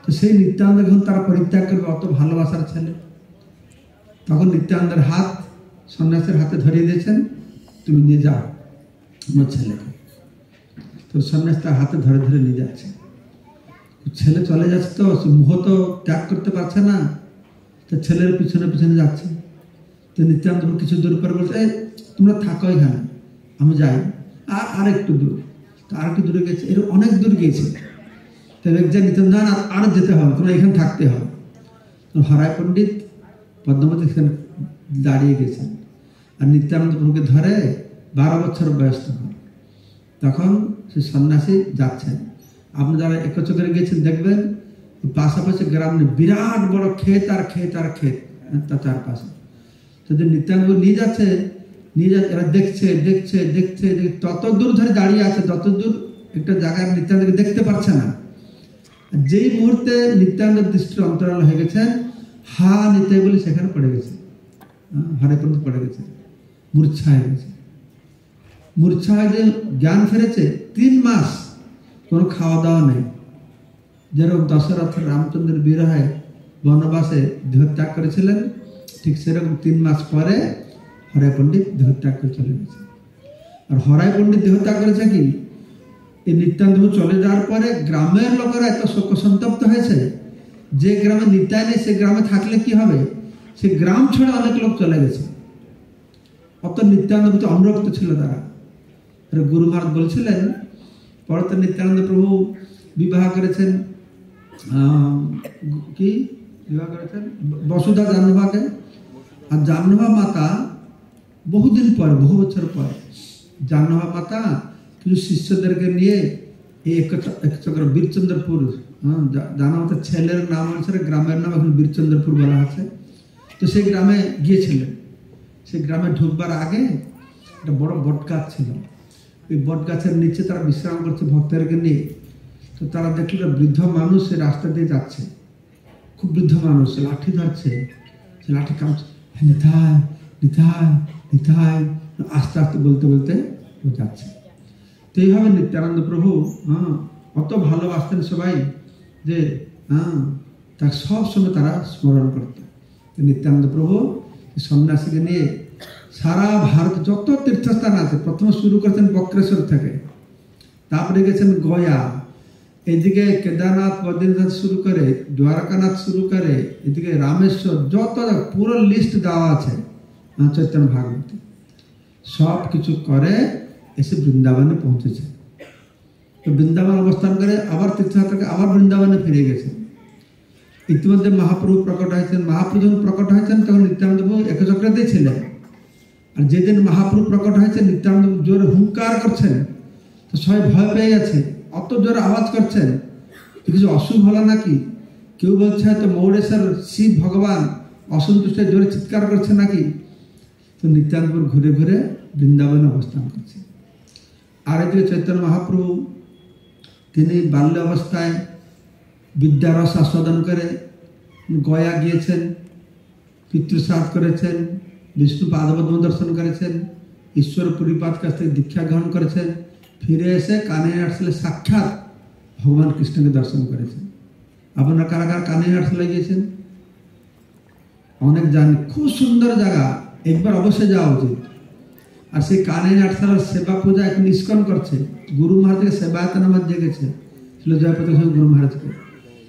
তো সেই নিত্যানন্দ যখন তারা পরিত্যাগ করবে, অত ভালোবাসার ছেলে, তখন নিত্যানন্দের হাত সন্ন্যাসের হাতে ধরিয়ে দিয়েছেন, তুমি নিয়ে যাও আমার ছেলেকে। তো সন্ন্যাস তার হাতে ধরে ধরে নিয়ে যাচ্ছে। ছেলে চলে যাচ্ছে, তো মোহ তো ত্যাগ করতে পারছে না, তো ছেলের পিছনে পিছনে যাচ্ছে। তো নিত্যানন্দ কিছু দূর পরে বলছে, তোমরা থাকো এখানে, আমি যাই। আর একটু দূর, তো আর একটু দূরে গেছে, এর অনেক দূর গিয়েছে। তো নিত্যানন্দ আর যেতে হবে, তোমরা এখানে থাকতে হবে। হারাই পণ্ডিত পদ্মাবতী এখানে দাঁড়িয়ে গেছেন, আর নিত্যানন্দ প্রভুকে ধরে 12 বছর বয়স তখন সে সন্ন্যাসী যাচ্ছেন। আপনি যারা একচক্রে গিয়েছেন দেখবেন পাশাপাশি গ্রাম বিরাট বড় ক্ষেত আর ক্ষেত আর ক্ষেত তার চারপাশে। যদি নিত্যানন্দ নিয়ে যাচ্ছে এরা দেখছে দেখছে দেখছে, তত দূর ধরে দাঁড়িয়ে আছে, তত দূর একটা জায়গায় নিত্যানন্দকে দেখতে পারছে না। যেই মুহূর্তে নিত্যানন্দের দৃষ্টির অন্তরাল হয়ে গেছেন, হা নিতে বলে সেখানে পড়ে গেছে, হারে পর্যন্ত পড়ে গেছে, মূর্ছা হয়ে গেছে। মূর্ছা হয়ে যে জ্ঞান ফিরেছে, 3 মাস কোনো খাওয়া দাওয়া নেই। যেরকম দশরথ রামচন্দ্রের বিরহে বনবাসে দেহত্যাগ করেছিলেন, ঠিক সেরকম 3 মাস পরে হরাই পণ্ডিত দেহত্যাগ করে চলে গেছে। আর হরাই পণ্ডিত দেহত্যাগ করেছে কি, এই নিত্যানন্দ চলে যাওয়ার পরে গ্রামের লোকেরা এত শোক সন্তপ্ত হয়েছে, যে গ্রামে নিত্যায় নেই সে গ্রামে থাকলে কি হবে, সে গ্রাম ছেড়ে অনেক লোক চলে গেছে। অত নিত্যানন্দ অনুরক্ত ছিল তারা। গুরু মহারাজ বলছিলেন, পরে তো নিত্যানন্দ প্রভু বিবাহ করেছেন, কি বিবাহ করেছেন বসুধা জাহ্নবাকে। আর জাহ্নবা মাতা বহুদিন পরে, বহু বছর পরে জাহ্নবা মাতা কিছু শিষ্যদেরকে নিয়ে এই একচক্র বীরচন্দ্রপুর, জাহ্নবা ছেলের নাম অনুসারে গ্রামের নাম এখন বীরচন্দ্রপুর বলা আছে। তো সেই গ্রামে গিয়েছিলেন। সেই গ্রামে ঢুকবার আগে একটা বড় বট গাছ ছিল, ওই বট গাছের নিচে তারা বিশ্রাম করছে ভক্তদেরকে নিয়ে। তো তারা দেখলো বৃদ্ধ মানুষ সে রাস্তা দিয়ে যাচ্ছে, খুব বৃদ্ধ মানুষ, সে লাঠি ধরছে, সে লাঠি কামছে, নিতাই নিতাই নিতাই, আস্তে আস্তে বলতে বলতে ও যাচ্ছে। তো এইভাবে নিত্যানন্দ প্রভু অত ভালোবাসতেন সবাই যে তার সব সময় তারা স্মরণ করত। নিত্যানন্দ প্রভু সন্ন্যাসীকে নিয়ে সারা ভারত যত তীর্থস্থান আছে, প্রথমে শুরু করেছেন বক্রেশ্বর থেকে, তারপরে গেছেন গয়া, এদিকে কেদারনাথ বদ্রীনাথ শুরু করে, দ্বারকানাথ শুরু করে, এদিকে রামেশ্বর, যত পুরো লিস্ট দেওয়া আছে চৈতন্য ভাগবতে। সব কিছু করে এসে বৃন্দাবনে পৌঁছেছে। তো বৃন্দাবন অবস্থান করে আবার তীর্থযাত্রাকে আবার বৃন্দাবনে ফিরে গেছে। ইতিমধ্যে মহাপ্রভু প্রকট হয়েছেন। মহাপ্রভু যখন প্রকট হয়েছেন তখন নিত্যানন্দ প্রভু একচক্রেতেই ছিলেন। আর যেদিন মহাপ্রভু প্রকট হয়েছে, নিত্যানন্দ জোরে হুঙ্কার করছেন, তো সবাই ভয় পেয়ে গেছে, অত জোরে আওয়াজ করছেন, কিছু অশুভ হলো নাকি? কেউ বলছে হয়তো মৌরেশ্বর শিব ভগবান অসন্তুষ্ট জোরে চিৎকার করছে নাকি। তো নিত্যানন্দ ঘুরে ঘুরে বৃন্দাবনে অবস্থান করছে। আর এদিকে চৈতন্য মহাপ্রভু তিনি বাল্য অবস্থায় বিদ্যারস আস্বাদন করে গয়া গিয়েছেন, পিতৃশ্রাদ্ধ করেছেন, বিষ্ণু পাদপদ্ম দর্শন করেছেন, ঈশ্বর পুরীপাদ কাছ থেকে দীক্ষা গ্রহণ করেছেন, ফিরে এসে কানহাই আটশালে সাক্ষাৎ ভগবান কৃষ্ণকে দর্শন করেছেন। আপনারা কারা কারা কানহাই আটশালে গিয়েছেন? অনেক জানি, খুব সুন্দর জায়গা, একবার অবশ্যই যাওয়া উচিত। আর সেই কানহাই আটশালার সেবা পূজা এখন ইস্কন করছে। গুরু মহারাজকে সেবায়তন আমার জেগেছে ছিল জয়প্রতাপ গুরু মহারাজকে।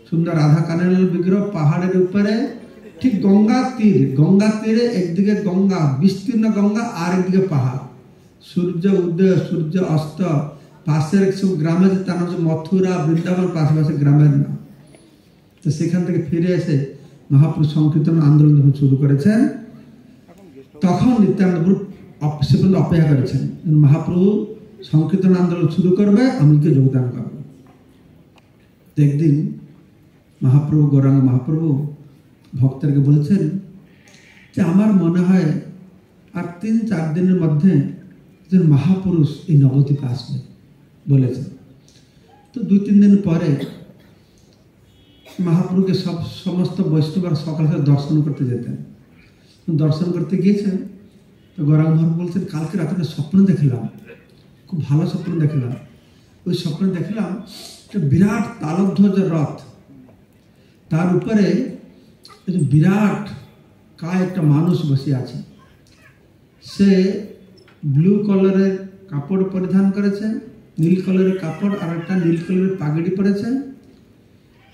সুন্দর রাধা কানহাইয়ের বিগ্রহ পাহাড়ের উপরে, ঠিক গঙ্গার তীরে, একদিকে গঙ্গা, বিস্তীর্ণ গঙ্গা, আর একদিকে পাহাড়, সূর্য উদয় সূর্য অস্ত, পাশের সব গ্রাম আছে, তার নাম হচ্ছে মথুরা, বৃন্দাবন, পাশাপাশি গ্রামের নাম। তো সেখান থেকে ফিরে এসে মহাপুরুষ সংকীর্তন আন্দোলন যখন শুরু করেছেন, তখন নিত্যানন্দ সে পর্যন্ত অপেক্ষা করেছেন মহাপ্রভু সংকীর্তন আন্দোলন শুরু করবে, আমি কি যোগদান করব। একদিন মহাপ্রভু গৌরাঙ্গ মহাপ্রভু ভক্তদেরকে বলছেন যে আমার মনে হয় আর 3-4 দিনের মধ্যে একজন মহাপুরুষ এই নবদ্বীপে আসবে বলেছেন। তো 2-3 দিন পরে মহাপ্রভুকে সমস্ত বৈষ্ণবরা সকাল সকাল দর্শন করতে যেতেন। দর্শন করতে গিয়েছেন, তো গৌরাঙ্গ মহাপ্রভু বলছেন কালকে রাতে স্বপ্ন দেখলাম, খুব ভালো স্বপ্ন দেখলাম। ওই স্বপ্নে দেখলাম একটা বিরাট তালধ্বজ রথ, তার উপরে বিরাট কায় একটা মানুষ বসে আছে। সে ব্লু কালারের কাপড় পরিধান করেছে, নীল কালারের কাপড় আর একটা নীল কালারের পাগড়ি পরেছে।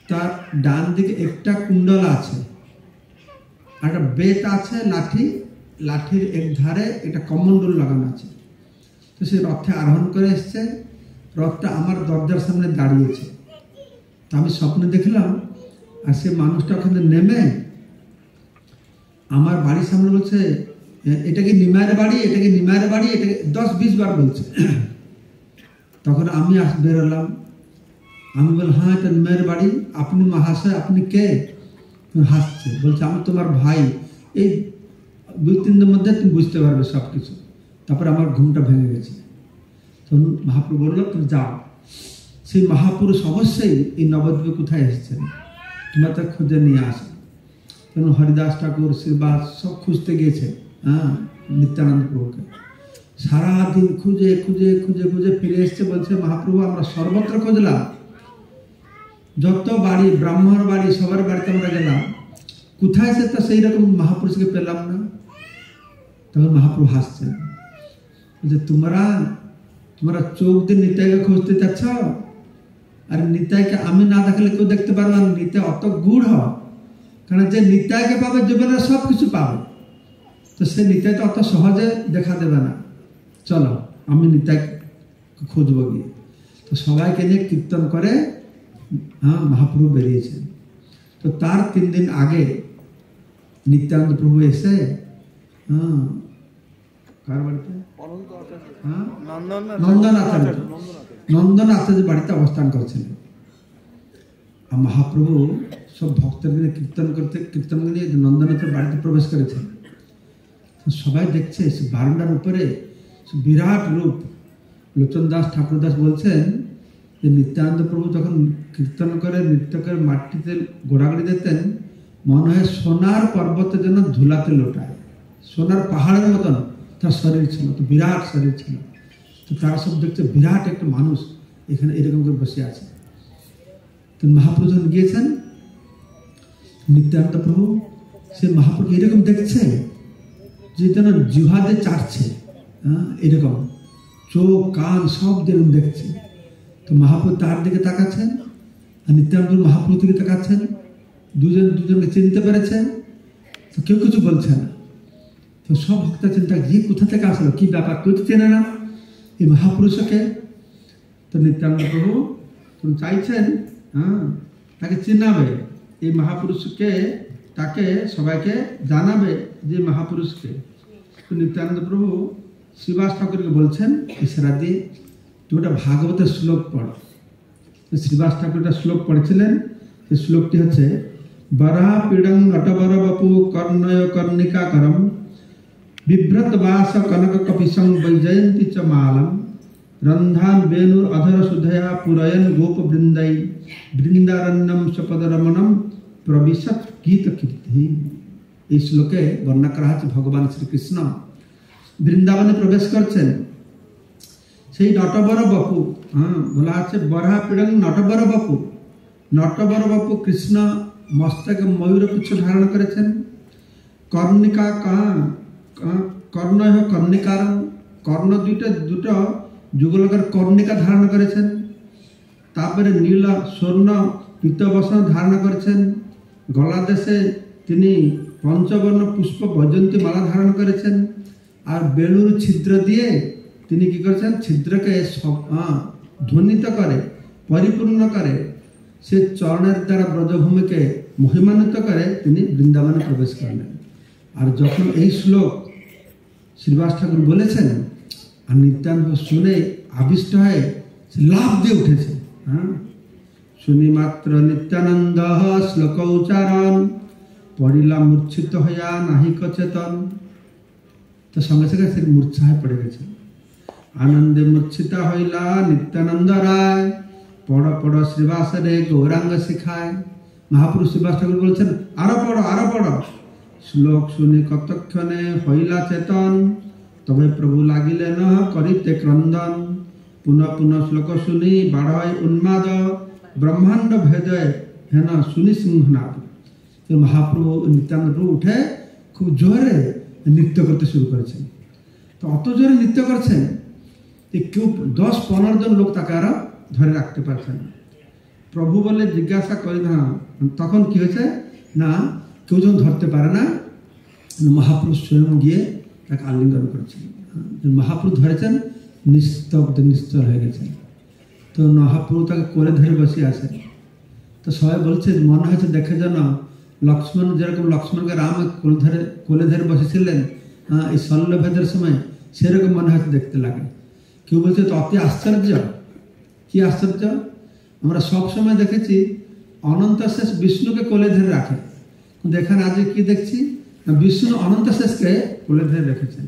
তার ডান দিকে একটা কুণ্ডল আছে, আর একটা বেত আছে, লাঠির এক ধারে একটা কমণ্ডল লাগানো আছে। তো সে রথে আরোহণ করে এসছে, রথটা আমার দরজার সামনে দাঁড়িয়েছে। তো আমি স্বপ্নে দেখলাম, আর সে মানুষটা ওখানে নেমে আমার বাড়ির সামনে বলছে এটা কি নিমায়ের বাড়ি, এটা কি নিমায়ের বাড়ি, এটাকে 10-20 বার বলছে। তখন আমি বেরোলাম, আমি বল হ্যাঁ এটা নিমায়ের বাড়ি। আপনি মহাশয় আপনি কে? হাসছে, বলছে আমি তোমার ভাই, এই 2-3 দিনের মধ্যে তুমি বুঝতে পারবে সব কিছু। তারপরে আমার ঘুমটা ভেঙে গেছে। তখন মহাপ্রভু বলল তুমি যাও, সেই মহাপুরুষ অবশ্যই এই নবদ্বীপে কোথায় এসেছেন, তোমরা তার খুঁজে নিয়ে আসো। তখন হরিদাস ঠাকুর শ্রীবাস সব খুঁজতে গিয়েছে নিত্যানন্দ প্রভুকে। সারাদিন খুঁজে খুঁজে খুঁজে খুঁজে ফিরে এসছে, বলছে মহাপ্রভু আমরা সর্বত্র খুঁজলাম, যত বাড়ি ব্রাহ্মণ বাড়ি সবার বাড়িতে আমরা গেলাম, কোথায় সে তো সেই রকম মহাপুরুষকে পেলাম না। তখন মহাপ্রভু হাসছেন, বলছে তোমরা চোখ দিয়ে নিতাইকে খুঁজতে চাচ্ছ, আর নিতাইকে আমি না দেখলে কেউ দেখতে পারবে না। নিতাই অত গূঢ়, কারণ যে নিতাইকে পাবে জীবনে সব কিছু পাবে, তো সে নিতাই তো অত সহজে দেখা দেবে না। চলো আমি নিতাইকে খুঁজবো গিয়ে। তো সবাইকে নিয়ে কীর্তন করে মহাপ্রভু বেরিয়েছেন। তো তার 3 দিন আগে নিত্যানন্দ প্রভু এসে কার বাড়িতে নন্দন আচার্য বাড়িতে অবস্থান করেছিলেন। আর মহাপ্রভু সব ভক্তদের কীর্তন নিয়ে নন্দনাথের বাড়িতে প্রবেশ করেছেন। সবাই দেখছে সে বারান্দার উপরে বিরাট রূপ। লোচন দাস ঠাকুরদাস বলছেন যে নিত্যানন্দ প্রভু যখন কীর্তন করে নৃত্য করে মাটিতে গোড়াগড়ি দিতেন, মনে হয় সোনার পর্বতের জন্য ধুলাতে লোটায়, সোনার পাহাড়ের মতন তার শরীর ছিল, তো বিরাট শরীর ছিল। তো তারা সব দেখছে বিরাট একটা মানুষ এখানে এরকম করে বসে আছে। তো মহাপ্রভু যখন গিয়েছেন, নিত্যানন্দ প্রভু সে মহাপ্রভু এরকম দেখছে যে যেন জিহ্বাতে চাটছে, এরকম চোখ কান সব যেরকম দেখছে। তো মহাপ্রভু তার দিকে তাকাচ্ছেন, আর নিত্যানন্দ মহাপ্রভু দিকে তাকাচ্ছেন। দুজনকে চিনতে পেরেছেন, তো কেউ কিছু বলছে না। তো সব ভক্ত চিন্তা যে কোথা থেকে আসলো, কি ব্যাপার, কেউ তো চেনে না এই মহাপুরুষকে। তো নিত্যানন্দ প্রভু চাইছেন তাকে চিনাবে, এই মহাপুরুষকে তাকে সবাইকে জানাবে যে মহাপুরুষকে। তো নিত্যানন্দ প্রভু শ্রীবাস ঠাকুরকে বলছেন ইশারা দিয়ে তুই একটা ভাগবতের শ্লোক পড়। শ্রীবাস ঠাকুর একটা শ্লোক পড়েছিলেন। এই শ্লোকটি হচ্ছে বরাহ পীড়ং নটবর বপু কর্ণয় কর্ণিকা করম বিভ্রত বাস কনক কপিসং বৈজয়ন্তী চ মালম রন্ধান বেনুর অধর সুধয়া পুরয়ন গোপ বৃন্দাই বৃন্দারণ্যম সপদরমণম প্রবিশত গীত কীর্তি। এই শ্লোকে বর্ণনা করা হচ্ছে ভগবান শ্রীকৃষ্ণ বৃন্দাবনে প্রবেশ করছেন। সেই নটবর বপু বলা আছে বরাহ পীড়ং নটবর বপু। নটবর বপু কৃষ্ণ মস্তকে ময়ূর পুচ্ছ ধারণ করেছেন। কর্ণিকা কর্ণয় কর্ণিকার, কর্ণ দুটো যুগলকের কর্ণিকা ধারণ করেছেন। তারপরে নীল স্বর্ণ পীতবসন ধারণ করেছেন। গলা দেশে তিনি পঞ্চবর্ণ পুষ্প বৈজন্তী মালা ধারণ করেছেন। আর বেণুর ছিদ্র দিয়ে তিনি কি করেছেন, ছিদ্রকে ধ্বনিত করে পরিপূর্ণ করে সে চরণের দ্বারা ব্রজভূমিকে মহিমান্বিত করে তিনি বৃন্দাবনে প্রবেশ করলেন। আর যখন এই শ্লোক শ্রীবাস ঠাকুর বলেছেন আর নিত্যানন্দ শুনে আবিষ্ট হয়ে লাভ দিয়ে উঠেছে। হ্যাঁ, শুনি মাত্র নিত্যানন্দ শ্লোক উচ্চারণ, পড়িলা মূর্ছিত হইয়া নাহি চেতন। তো সঙ্গে সঙ্গে সে মূর্ছা হয়ে পড়ে গেছে। আনন্দে মূর্ছিতা হইলা নিত্যানন্দ রায়, পড় পড় শ্রীবাসরে গৌরাঙ্গ শিখায়। মহাপুরুষ শ্রীবাস ঠাকুর বলছেন আরো পড়ো আরো পড়ো। শ্লোক শুনি কতক্ষণে হইলা চেতন, তবে প্রভু লাগিলেন করিতে ক্রন্দন। পুনঃ পুনঃ শ্লোক শুনি বাড়য় উন্মাদ, ব্রহ্মাণ্ড ভেদয় হেন শুনি সিংহনাদ। তো মহাপ্রভু নিত্যানন্দ প্রভু উঠে খুব জোরে নৃত্য করতে শুরু করেছেন। তো অত জোরে নৃত্য করছেন কেউ 10-15 জন লোক তাকে আর ধরে রাখতে পারছে না। প্রভু বলে জিজ্ঞাসা করি না, তখন কি হয়েছে না, কেউ যখন ধরতে পারে না, মহাপুরুষ স্বয়ং গিয়ে তাকে আলিঙ্গন করেছেন। মহাপুরুষ ধরেছেন, নিস্তব্ধ নিশ্চল হয়ে গেছেন। তো মহাপ্রভু তাকে কোলে ধরে বসে আছেন। তো সবাই বলছে মনে হয়েছে দেখে যেন লক্ষ্মণ, যেরকম লক্ষ্মণকে রাম কোলে ধরে বসেছিলেন এই শল্যভেদের সময়, সেরকম মনে হয়েছে দেখতে লাগে। কেউ বলছে তো অতি আশ্চর্য। কি আশ্চর্য? আমরা সব সময় দেখেছি অনন্ত শেষ বিষ্ণুকে কোলে ধরে রাখে, কিন্তু এখানে আজকে কি দেখছি, বিষ্ণু অনন্ত শেষকে কোলে ধরে রেখেছেন।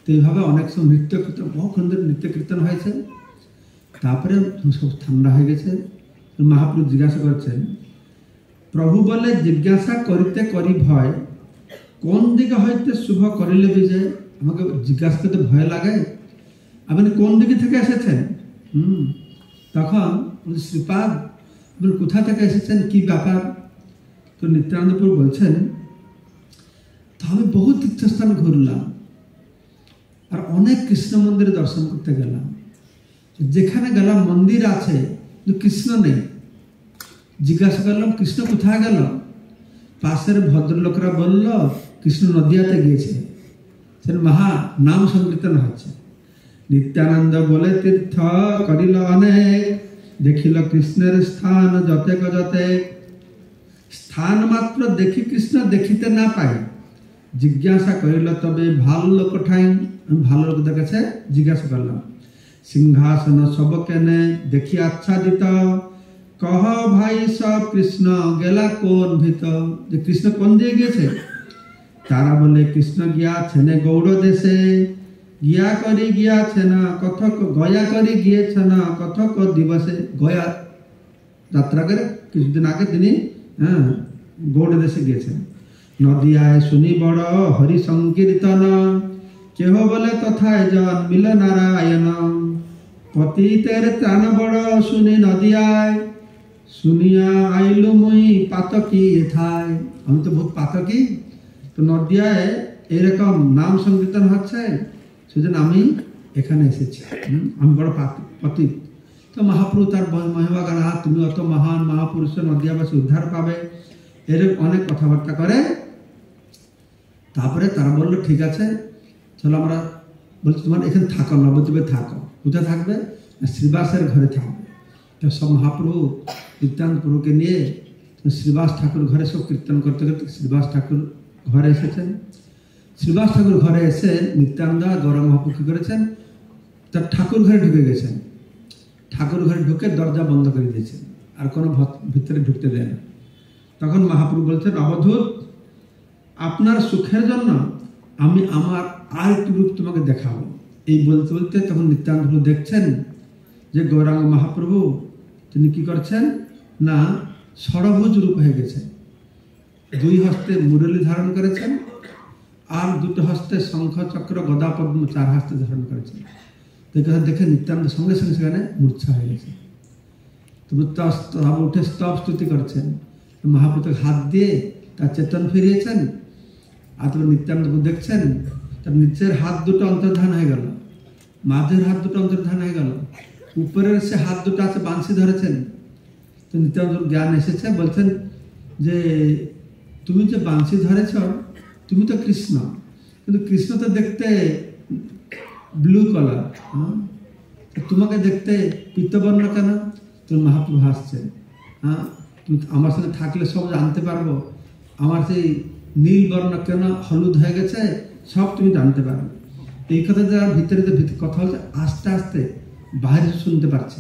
তো এইভাবে অনেক সময় নৃত্য কীর্তন, বহু সুন্দর নৃত্য কীর্তন হয়েছে। তারপরে সব ঠান্ডা হয়ে গেছে। মহাপ্রভু জিজ্ঞাসা করছেন, প্রভু বলে জিজ্ঞাসা করিতে করি ভয়, কোন দিকে হইতে শুভ করিলে বিজয়। আমাকে জিজ্ঞাসা করতে ভয় লাগে, আপনি কোন দিকে থেকে এসেছেন? তখন শ্রীপাদ বলে কোথা থেকে এসেছেন, কি ব্যাপার? তো নিত্যানন্দ প্রভু বলছেন, তো আমি বহু তীর্থস্থান ঘুরলাম আর অনেক কৃষ্ণ মন্দিরে দর্শন করতে গেলাম। যেখানে গেলাম মন্দির আছে কিন্তু কৃষ্ণ নেই। জিজ্ঞাসা করলাম কৃষ্ণ কোথায় গেল? পাশের ভদ্রলোকরা বলল কৃষ্ণ নদিয়াতে গিয়েছে, সে মহা নাম সংকীর্তন হচ্ছে। নিত্যানন্দ বলে তীর্থ করিল অনেক, দেখিল কৃষ্ণের স্থান যতেক যতেক। স্থান মাত্র দেখি কৃষ্ণ দেখিতে না পাই, জিজ্ঞাসা করিল তবে ভালো লোক ঠাই। আমি ভালো লোকদের কাছে জিজ্ঞাসা করলাম, সিংহাসন সব কেনে দেখি আচ্ছাদিত, কহ ভাই সব কৃষ্ণ গেলা কোন ভিতর। যে কৃষ্ণ কোন দিয়ে গিয়েছে? তারা বলে কৃষ্ণ গিয়াছেন গৌড় দেশে, গিয়া করি গিয়াছেন কথক, গয়া করি গিয়েছেন কথক দিবসে। গয়া যাত্রা করে কিছুদিন আগে তিনি গৌড় দেশে গিয়েছেন। নদিয়ায় শুনি বড় হরি সংকীর্তন, কেহ বলে তথায় জন্মিল নারায়ণ। পতিতের ত্রাণ বড় শুনি নদিয়ায়, শুনিয়া আইলু মুই পাতকি এথায়। আমি তো বহুত পাতকি, তো নদিয়ায় এরকম নাম সংকীর্তন হচ্ছে, সেজন্য আমি এখানে এসেছি, আমি বড় পতিত। তো মহাপ্রভু তার মহিমা গান, তুমি অত মহান মহাপুরুষের নদিয়াবাসী উদ্ধার পাবে, এরকম অনেক কথাবার্তা করে। তারপরে তারা বললো ঠিক আছে চলো, আমরা বলছি তোমার এখানে থাকো, নবদ্বীপে থাকো। কোথায় থাকবে? শ্রীবাসের ঘরে থাকবে। তো সব মহাপ্রভু নিত্যানন্দ প্রভুকে নিয়ে শ্রীবাস ঠাকুর ঘরে সব কীর্তন করতে করতে শ্রীবাস ঠাকুর ঘরে এসেছেন। শ্রীবাস ঠাকুর ঘরে এসে নিত্যানন্দ গৌরাঙ্গ মহাপ্রভু কী করেছেন, তার ঠাকুর ঘরে ঢুকে গেছেন। ঠাকুর ঘরে ঢুকে দরজা বন্ধ করে দিয়েছেন, আর কোনো ভিতরে ঢুকতে দেয় না। তখন মহাপ্রভু বলছেন, অবধূত আপনার সুখের জন্য আমি আমার আর একটি রূপ তোমাকে দেখাবো। এই বলতে বলতে তখন নিত্যানন্দ প্রভু দেখছেন যে গৌরাঙ্গ মহাপ্রভু তিনি কি করছেন না, ষড়ভুজ রূপ হয়ে গেছেন। 2 হস্তে মুরলী ধারণ করেছেন, আর 2 হস্তে শঙ্খ চক্র গদা পদ্ম 4 হস্তে ধারণ করেছেন। তো এই কথা দেখে নিত্যানন্দ সঙ্গে সঙ্গে সেখানে মূর্ছা হয়ে গেছে। তবু উঠে স্তব স্তুতি করছেন, মহাপ্রভু হাত দিয়ে তার চেতন ফিরিয়েছেন। আর তবে নিত্যানন্দ দেখছেন তার নিচের হাত 2টো অন্তর্ধান হয়ে গেল, মাঝের হাত 2টো অন্তর্ধান হয়ে গেল, উপরের সে হাত 2টো আছে বাঁশি ধরেছেন। তো নিত্যানন্দ জ্ঞান এসেছে, বলছেন যে তুমি যে বাঁশি ধরেছ তুমি তো কৃষ্ণ, কিন্তু কৃষ্ণ তো দেখতে ব্লু কালার, তোমাকে দেখতে পিত্তবর্ণ কেন? তোর মহাপ্রভু হাসছেন, তুমি আমার সাথে থাকলে সব জানতে পারবো, আমার সেই নীল বর্ণ কেন হলুদ হয়ে গেছে সব তুমি জানতে পারবে। এই কথা যারা ভিতরে কথা হচ্ছে আস্তে আস্তে বাইরে শুনতে পারছে।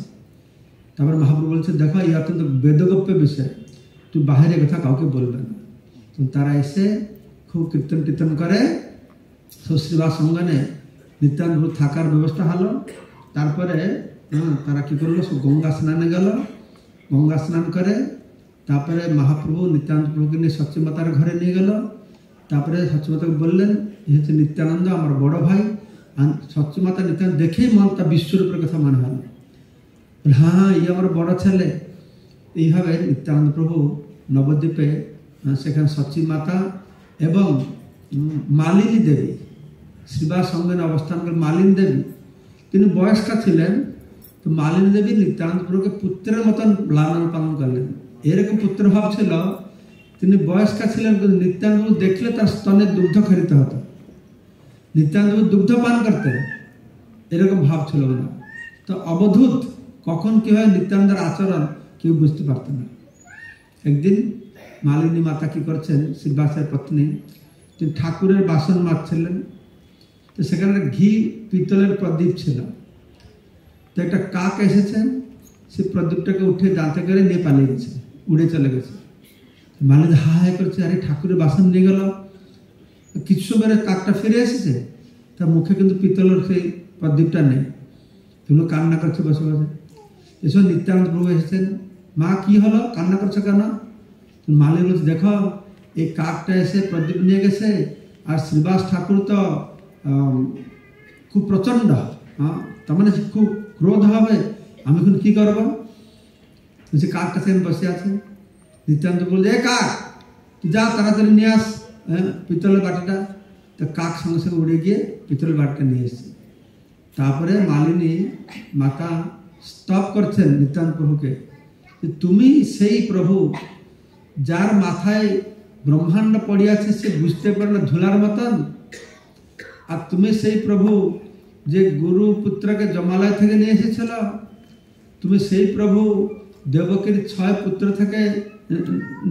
তারপরে মহাপ্রভু বলছে, দেখো এই অত্যন্ত বেদগোপ্য বিষয়, তুই বাইরে কথা কাউকে বলবে না। তো তারা এসে খুব কীর্তন টীর্তন করে, শ্রীবাস সঙ্গনে নিত্যানন্দ থাকার ব্যবস্থা হলো। তারপরে তারা কি করলো, সব গঙ্গা স্নানে গেল। গঙ্গা স্নান করে তারপরে মহাপ্রভু নিত্যানন্দ প্রভুকে নিয়ে সচ্চিমাতার ঘরে নিয়ে গেল। তারপরে সচ্চিমাতাকে বললেন, এ হচ্ছে নিত্যানন্দ, আমার বড় ভাই। আর সচ্চিমাতা নিত্যানন্দ দেখেই মনটা বিশ্বরূপের কথা মনে হল, হ্যাঁ হ্যাঁ এই আমার বড় ছেলে। এইভাবে নিত্যানন্দ প্রভু নবদ্বীপে সেখানে সচ্চিমাতা এবং মালিনী দেবী, শ্রীবাস সঙ্গনে অবস্থান করে মালিনী দেবী, তিনি বয়স্কা ছিলেন। তো মালিনী দেবী নিত্যানন্দ প্রভুকে পুত্রের মতন লালন পালন করলেন। এরকম পুত্রভাব ছিল, তিনি বয়স্কা ছিলেন, কিন্তু নিত্যানন্দ প্রভু দেখলে তার স্তনে দুগ্ধ খরিত হতো, নিত্যানন্দ প্রভু দুগ্ধ পান করতেন, এরকম ভাব ছিল না। তো অবধূত কখন কি হয় নিত্যানন্দের আচরণ কেউ বুঝতে পারত না। একদিন মালিনী মাতা কি করছেন, শ্রীবাসের পত্নী, তিনি ঠাকুরের বাসন মাজছিলেন। তো সেখানে ঘি পিতলের প্রদীপ ছিল। তো একটা কাক এসেছেন, সে প্রদীপটাকে উঠে দাঁতে করে নিয়ে পালিয়ে গেছে, উড়ে চলে গেছে। মালিনী হা হায় করছে, আরে ঠাকুরের বাসন নিয়ে গেল। কিছু সময় কাকটা ফিরে এসেছে, তার মুখে কিন্তু পিতলের সেই প্রদীপটা নেই। তুমি কান্না করছে বসে বসে। এসব নিত্যানন্দ প্রভু এসেছেন, মা কি হলো, কান্না করছো কেন? মালিনী বলছে, দেখো এই কাকটা এসে প্রদীপ নিয়ে গেছে, আর শ্রীবাস ঠাকুর তো খুব প্রচন্ড, তার মানে খুব ক্রোধ হবে, আমি এখন কি করবো? বলছে কাকটা সেখানে বসে আছে। নিত্যানন্দ বলছে, এ কাক, তুই যা তাড়াতাড়ি নিয়ে আস পিতলের বাটিটা। তো কাক সঙ্গে সঙ্গে উড়ে গিয়ে পিতলের বাটিটা নিয়ে এসছে। তারপরে মালিনী মাতা স্তব করছেন নিত্যানন্দ প্রভুকে, যে তুমি সেই প্রভু যার মাথায় ব্রহ্মাণ্ড পড়িয়াছে, সে বুঝতে পারে না ধুলার মতন, আর তুমি সেই প্রভু যে গুরু পুত্রকে জমালয় থেকে নিয়ে এসেছিল, তুমি সেই প্রভু দেবকীর 6 পুত্র থেকে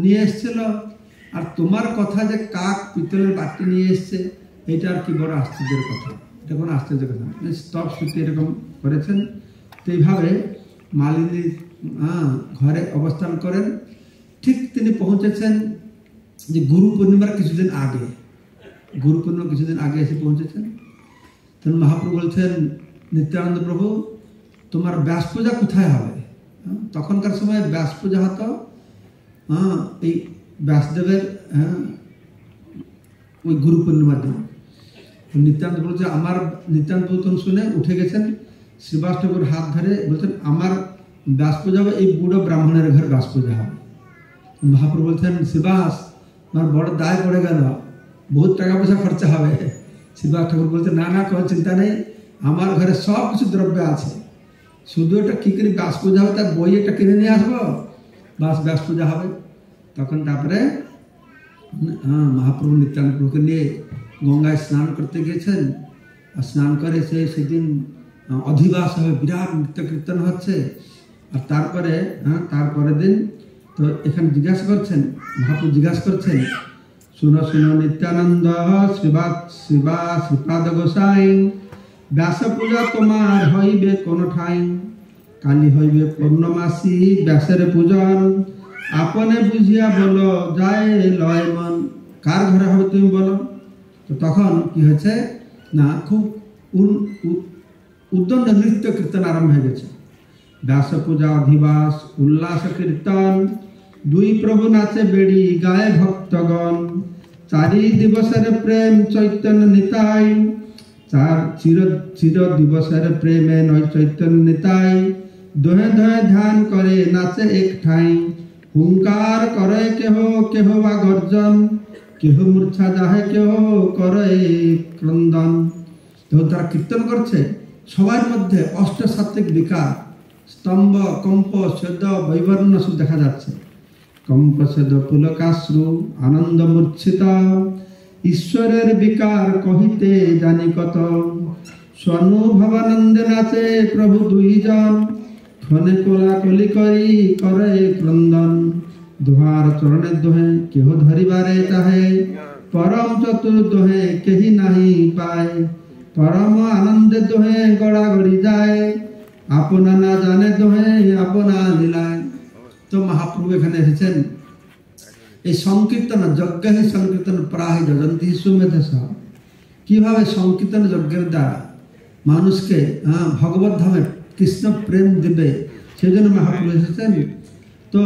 নিয়ে এসেছিল, আর তোমার কথা যে কাক পিতলের বাটি নিয়ে এসছে, এটা আর কি বড় আশ্চর্যের কথা, এটা কোনো আশ্চর্যের কথা। স্তব স্তুতি এরকম করেছেন। তো এইভাবে মালিনী ঘরে অবস্থান করেন। ঠিক তিনি পৌঁছেছেন যে গুরু পূর্ণিমার কিছুদিন আগে, গুরু পূর্ণিমার কিছুদিন আগে এসে পৌঁছেছেন। তখন মহাপ্রভু বলছেন, নিত্যানন্দ প্রভু তোমার ব্যাস পূজা কোথায় হবে? তখনকার সময় ব্যাস পূজা হতো এই ব্যাসদেবের ওই গুরু পূর্ণিমার দিন। নিত্যানন্দ বলছে, আমার নিত্যানন্দ প্রভু তখন শুনে উঠে গেছেন, শ্রীবাস ঠাকুর হাত ধরে বলছেন, আমার ব্যাস পূজা হবে এই বুড়ো ব্রাহ্মণের ঘর ব্যাস পূজা হবে। মহাপ্রভু বলছেন, শ্রীবাস আমার বড় দায় পড়ে গেল, বহুত টাকা পয়সা খরচা হবে। শ্রীবাস ঠাকুর বলতে, না না কোনো চিন্তা নেই, আমার ঘরে সব কিছু দ্রব্য আছে, শুধু এটা কী করে ব্যাস পূজা হবে তার বই এটা কিনে নিয়ে আসবো, বাস ব্যাস পূজা হবে। তখন তারপরে মহাপ্রভু নিত্যানন্দ প্রভুকে নিয়ে গঙ্গায় স্নান করতে গিয়েছেন। আর স্নান করে সেদিন অধিবাস হবে, বিরাট নৃত্য কীর্তন হচ্ছে। আর তারপরে তারপরের দিন তো এখানে জিজ্ঞাসা করছেন, মহাপ্রভু জিজ্ঞাসা করছেন, শুনো শুনো নিত্যানন্দ শ্রীপাদ গোসাই, ব্যাস পূজা তোমার হইবে কোন ঠাই, কালি হইবে পূর্ণমাসী ব্যাসের পূজন, আপনে বুঝিয়া বলো যায় লয় মন। কার ঘরে হবে তুমি বলো? তো তখন কি হয়েছে না, খুব উদ্দণ্ড নৃত্য কীর্তন আরম্ভ হয়ে গেছে। ব্যাস পূজা অধিবাস উল্লাস কীর্তন, দুই প্রভু নাচে বেড়ি গায়ে ভক্তগণ, 4 দিবসের প্রেম চৈতন্য নিতাই, চির দিবসের প্রেমে নয় চৈতন্য নিতাই, দোহে দোহে ধ্যান করে নাচে এক ঠাই, হুঙ্কার করে কেহ কেহ বা গর্জন, কেহ মূর্ছা যাহে কেহ করে ক্রন্দন। তো তারা কীর্তন করছে, সবার মধ্যে অষ্টসাত্ত্বিক বিকার, স্তম্ভ কম্প স্বেদ বৈবর্ণ সব দেখা যাচ্ছে। কম্প স্বেদ পুলকাশ্রু আনন্দ মূর্ছিত, ঈশ্বরের বিকার কহিতে জানি কত, স্বনুভবানন্দে নাচে প্রভু 2 জন, ক্ষণে কোলাকলি করি করে ক্রন্দন, দুহার চরণে দোহে কেহ ধরিবারে চাহে, পরম চতুর দোহে কেহি নাহি পায়, परम आनंदे दोहे गड़ा गड़ी जाए अपना ना जाने दोहे अपना लीलाए। तो महाप्रभु এখানে এসেছেন এই সংকীর্তন যজ্ঞ হি সংকীর্তন প্রাহি যজন্তি সুমেধস কিভাবে সংকীর্তন যজ্ঞের দ্বারা মানুষকে ভগবত ধামে কৃষ্ণ প্রেম দিবে সেজন্য মহাপ্রভু এসেছেন। তো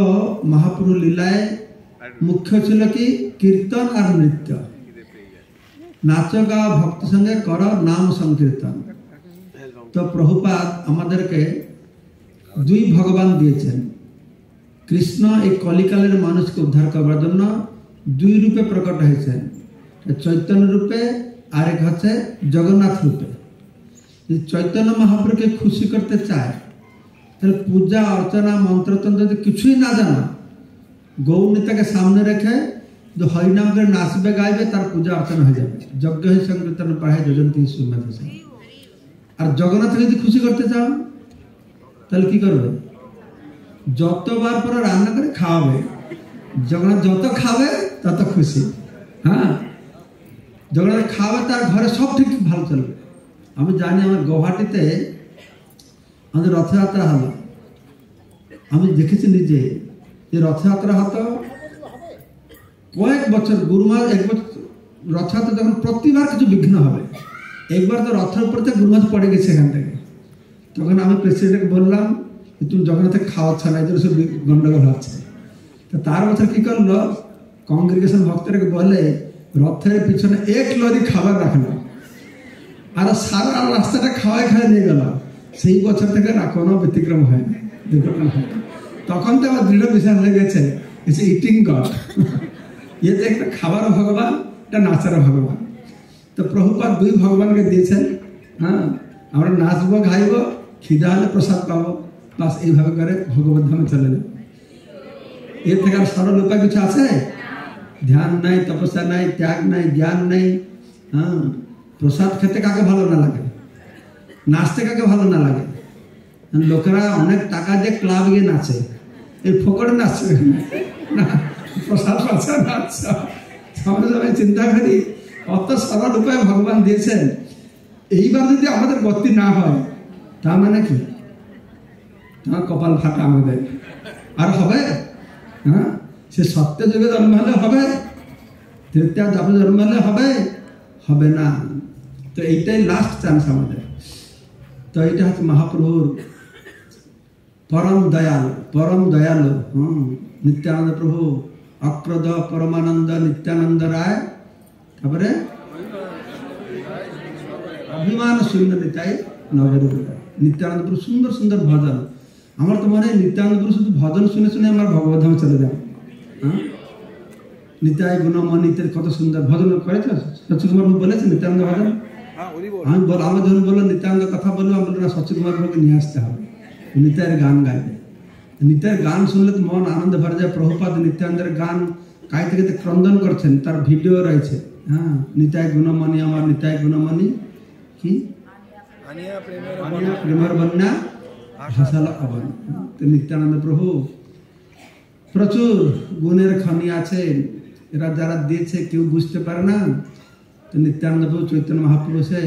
মহাপ্রভু লীলায় মুখ্য ছিল কি কীর্তন আর নৃত্য, নাচ গাওয়া ভক্ত সঙ্গে কর নাম সংকীর্তন। তো প্রভুপাদ আমাদেরকে দুই ভগবান দিয়েছেন। কৃষ্ণ এই কলিকালের মানুষকে উদ্ধার করবার জন্য দুই রূপে প্রকট হয়েছেন, চৈতন্য রূপে আর এক হচ্ছে জগন্নাথ রূপে। চৈতন্য মহাপ্রভুকে খুশি করতে চায় তাহলে পূজা অর্চনা মন্ত্রতন্ত্র যদি কিছুই না জানা গৌরনীতাকে সামনে রেখে जो हरिनाम করে নাচবে গাইবে তার পূজা অর্চনা হয়ে যাবে। যজ্ঞ হি সংকীর্তন প্রাহে যজন্তি সুমেধস। আর জগন্নাথ যদি খুশি করতে চাও তাহলে কি করবে? যতবার পরে রান্না করে খাওয়াবে, জগন্নাথ যত খাবে তত খুশি। হ্যাঁ, জগন্নাথ খাওয়াবে তার ঘরে সব ঠিক ভালো চলবে। আমি জানি আমার গুয়াহাটিতে আমাদের রথযাত্রা হলো, আমি দেখেছি নিজে যে রথযাত্রা হতো কয়েক বছর গুরুমাস এক বছর রথযাত্রা যখন প্রতিবার কিছু বিঘ্ন হবে, একবার তো রথের উপর থেকে গুরুমাস পড়ে গেছে এখান থেকে, তখন আমি প্রেসিডেন্টকে বললাম তুমি জগন্নাথে খাওয়াচ্ছ না, এদের সব গন্ডগোল হচ্ছে। তো তার বছর কি করলো, কংগ্রিগেশন ভক্তকে বলে রথের পিছনে এক লরি খাবার রাখলো আর সারা রাস্তাটা খাওয়াই খাওয়াই নিয়ে গেল। সেই বছর থেকে না কোনো ব্যতিক্রম হয় না, দুর্ঘটনা হয়। তখন তো আমার দৃঢ় বিশ্বাস হয়ে গেছে ইটিং গড, ये तो एक খাবার ভগবান, এটা নাচার ভগবান। তো প্রভুপাদ দুই ভগবানকে দিয়েছেন। হ্যাঁ, আমরা নাচবো গাইব, খিদা হলে প্রসাদ পাবো, বাস এইভাবে করে ভগবত ধামে চলে যাবে। এর থেকে আর সরল উপায় কিছু আছে? ধ্যান নাই, তপস্যা নাই, ত্যাগ নাই, জ্ঞান নাই। হ্যাঁ, প্রসাদ খেতে কাকে ভালো না লাগে, নাচতে কাকে ভালো না লাগে? লোকেরা অনেক টাকা দিয়ে ক্লাব গিয়ে নাচে, এই ফোকরে নাচছে না, প্রসাদ পাচ্ছে নাচছে। আমরা চিন্তা করি অত সরল উপায় ভগবান দিয়েছেন, এইবার যদি আমাদের গতি না হয় তা মানে কি? তোমার কপাল ফাটা আমাদের আর হবে? হ্যাঁ, সে সত্য যুগে জন্ম হলে হবে, তৃতীয় জাপে জন্ম হলে হবে? হবে না। তো এইটাই লাস্ট চান্স আমাদের। তো এইটা হচ্ছে মহাপ্রভুর পরম দয়ালু নিত্যানন্দ প্রভু, অক্রোধ পরমানন্দ নিত্যানন্দ রায়, তারপরে অভিমান শূন্য নিতাই নগর। নিত্যানন্দ প্রভু সুন্দর সুন্দর ভজন। আমার তো মনে হয় নিত্যানন্দ প্রভু শুধু ভজন শুনে শুনে আমার ভগবতধামে চলে যাবে। হ্যাঁ, নিতাই গুণমণিতে কত সুন্দর ভজন করেছে সচিকুমার প্রভু বলেছে নিত্যানন্দ ভজন। আমি আমার যখন বললো নিত্যানন্দ কথা বলবো, আমি বললাম সচিকুমার প্রভুকে নিয়ে আসতে হবে, নিতাইয়ের গান গাইবে। নিতাইয়ের গান শুনলে তো মন আনন্দ ভরে যায়। প্রভুপাদ নিত্যানন্দের গান গাইতে গাইতে ক্রন্দন করছেন, তার ভিডিও রয়েছে। হ্যাঁ, নিতাই গুণমণি আমার নিতাই গুণমণি কি প্রেমের বন্যা ভাসাল অবন। তো নিত্যানন্দ প্রভু প্রচুর গুণের খনি আছে, এরা যারা দিয়েছে কেউ বুঝতে পারে না। তো নিত্যানন্দ প্রভু চৈতন্য মহাপ্রভু সে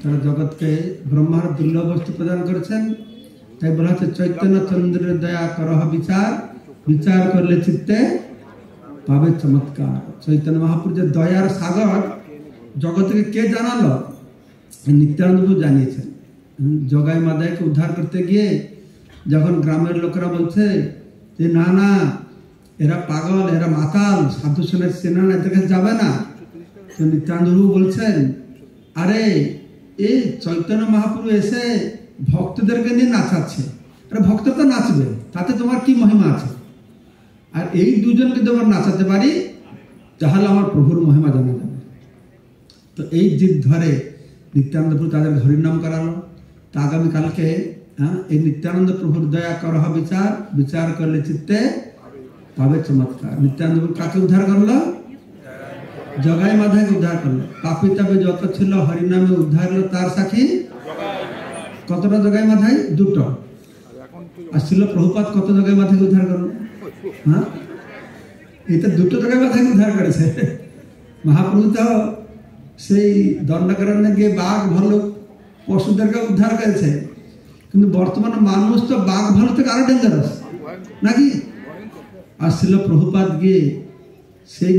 তারা জগৎকে ব্রহ্মার দুর্লভ বস্তু প্রদান করেছেন। তাই বলা হচ্ছে চৈতন্য চন্দ্রের দয়া করহ বিচার, বিচার করলে চিত্তে পাবে চমৎকার। চৈতন্য মহাপ্রভু যে দয়ার সাগর জগৎকে কে জানালো? নিত্যানন্দ প্রভু জানিয়েছেন। জগাই মাদাইকে উদ্ধার করতে গিয়ে যখন গ্রামের লোকেরা বলছে যে না না এরা পাগল, এরা মাতাল, সাধু সন্ন্যাসী চেনা না, এদের কাছে যাবে না, তো নিত্যানন্দ প্রভু বলছেন আরে এই চৈতন্য মহাপ্রভু এসে ভক্তদেরকে নিয়ে নাচাচ্ছে, আরে ভক্ত তো নাচবে, তাতে তোমার কি মহিমা আছে? আর এই দুজনকে তোমার নাচাতে পারি তাহলে আমার প্রভুর মহিমা জানা যাবে। তো এই জিদ ধরে নিত্যানন্দ প্রভু তাদের হরিনাম করালো। তা আগামীকালকে এই নিত্যানন্দ প্রভুর দয়া করহ বিচার, বিচার করলে চিত্তে পাবে চমৎকার। নিত্যানন্দ প্রভু কাকে উদ্ধার করলো? জগাই মাধাইকে উদ্ধার করলো। পাপি তাপে যত ছিল হরিনামে উদ্ধার হলো তার সাক্ষী কতটা জগাই মাধাই? দুটো। আর ছিল প্রভুপাদ কত জগাই মাধাইকে উদ্ধার করলো? হ্যাঁ, এটা দুটো জগাই মাধাইকে উদ্ধার করেছে। মহাপ্রভু তো সেই দণ্ডকারণ্যে গিয়ে বাঘ ভালুক পশুদেরকে উদ্ধার করেছে, কিন্তু বর্তমানে মানুষ তো বাঘ ভালুক থেকে আরো ডেঞ্জারাস নাকি। আর শিল প্রভুপাদ গিয়ে সেই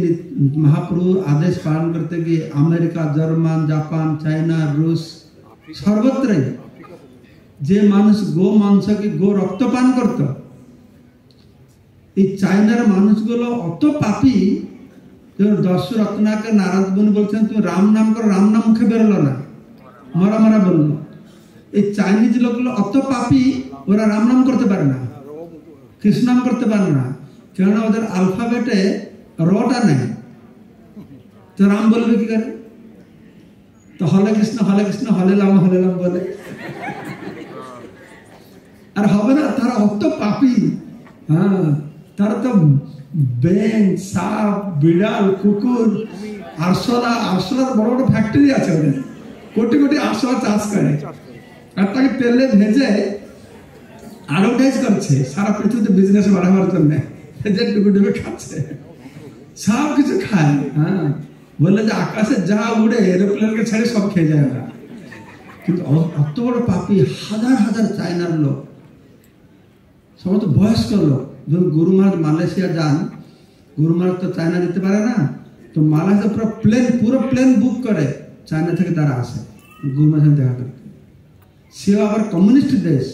মহাপ্রভু আদেশ পালন করতে গিয়ে আমেরিকা, জার্মান, জাপান, চায়না, রুশ সর্বত্রই যে মানুষ গো মাংস কি গো রক্ত পান করত, এই চায়নার মানুষগুলো অত পাপী। দস্যু রত্নাকে নারদ মুনি বলছেন তুমি রাম নাম করো, রাম নাম মুখে বেরোলো না, মরা মরা বললো। এই চাইনিজ লোকগুলো অত পাপী, ওরা রাম নাম করতে পারে না, কৃষ্ণ নাম করতে পারে না, কেননা ওদের আলফাবেটে রটা নেই, তো রাম বলবে কি করে? তো হলে কৃষ্ণ হলে রাম বলে, আর হবে না, তারা অত পাপী। হ্যাঁ, তারা তো ব্যাং, সাপ, বিড়াল, কুকুর, আরশোলার বড় বড় ফ্যাক্টরি আছে, ওদের কোটি কোটি আরশোলা চাষ করে, আর তাকে তেলে ভেজে অ্যাডভার্টাইজ করছে সারা পৃথিবীতে বিজনেস বাড়াবার জন্য, ডুবে ডুবে খাচ্ছে, সব কিছু খায়। হ্যাঁ, বললে যে আকাশে যা উড়ে এরোপ্লেনকে ছেড়ে সব খেয়ে যায় ওরা। কিন্তু অত বড় পাপী হাজার হাজার চায়নার লোক, সমস্ত বয়স্ক লোক। যখন গুরু মহারাজ মালয়েশিয়া যান, গুরু মহারাজ তো চায়না যেতে পারে না, তো মালয়েশিয়া পুরো প্লেন বুক করে চায়না থেকে তারা আসে গুরু মহারাজ দেখা করতে। সেও আবার কমিউনিস্ট দেশ,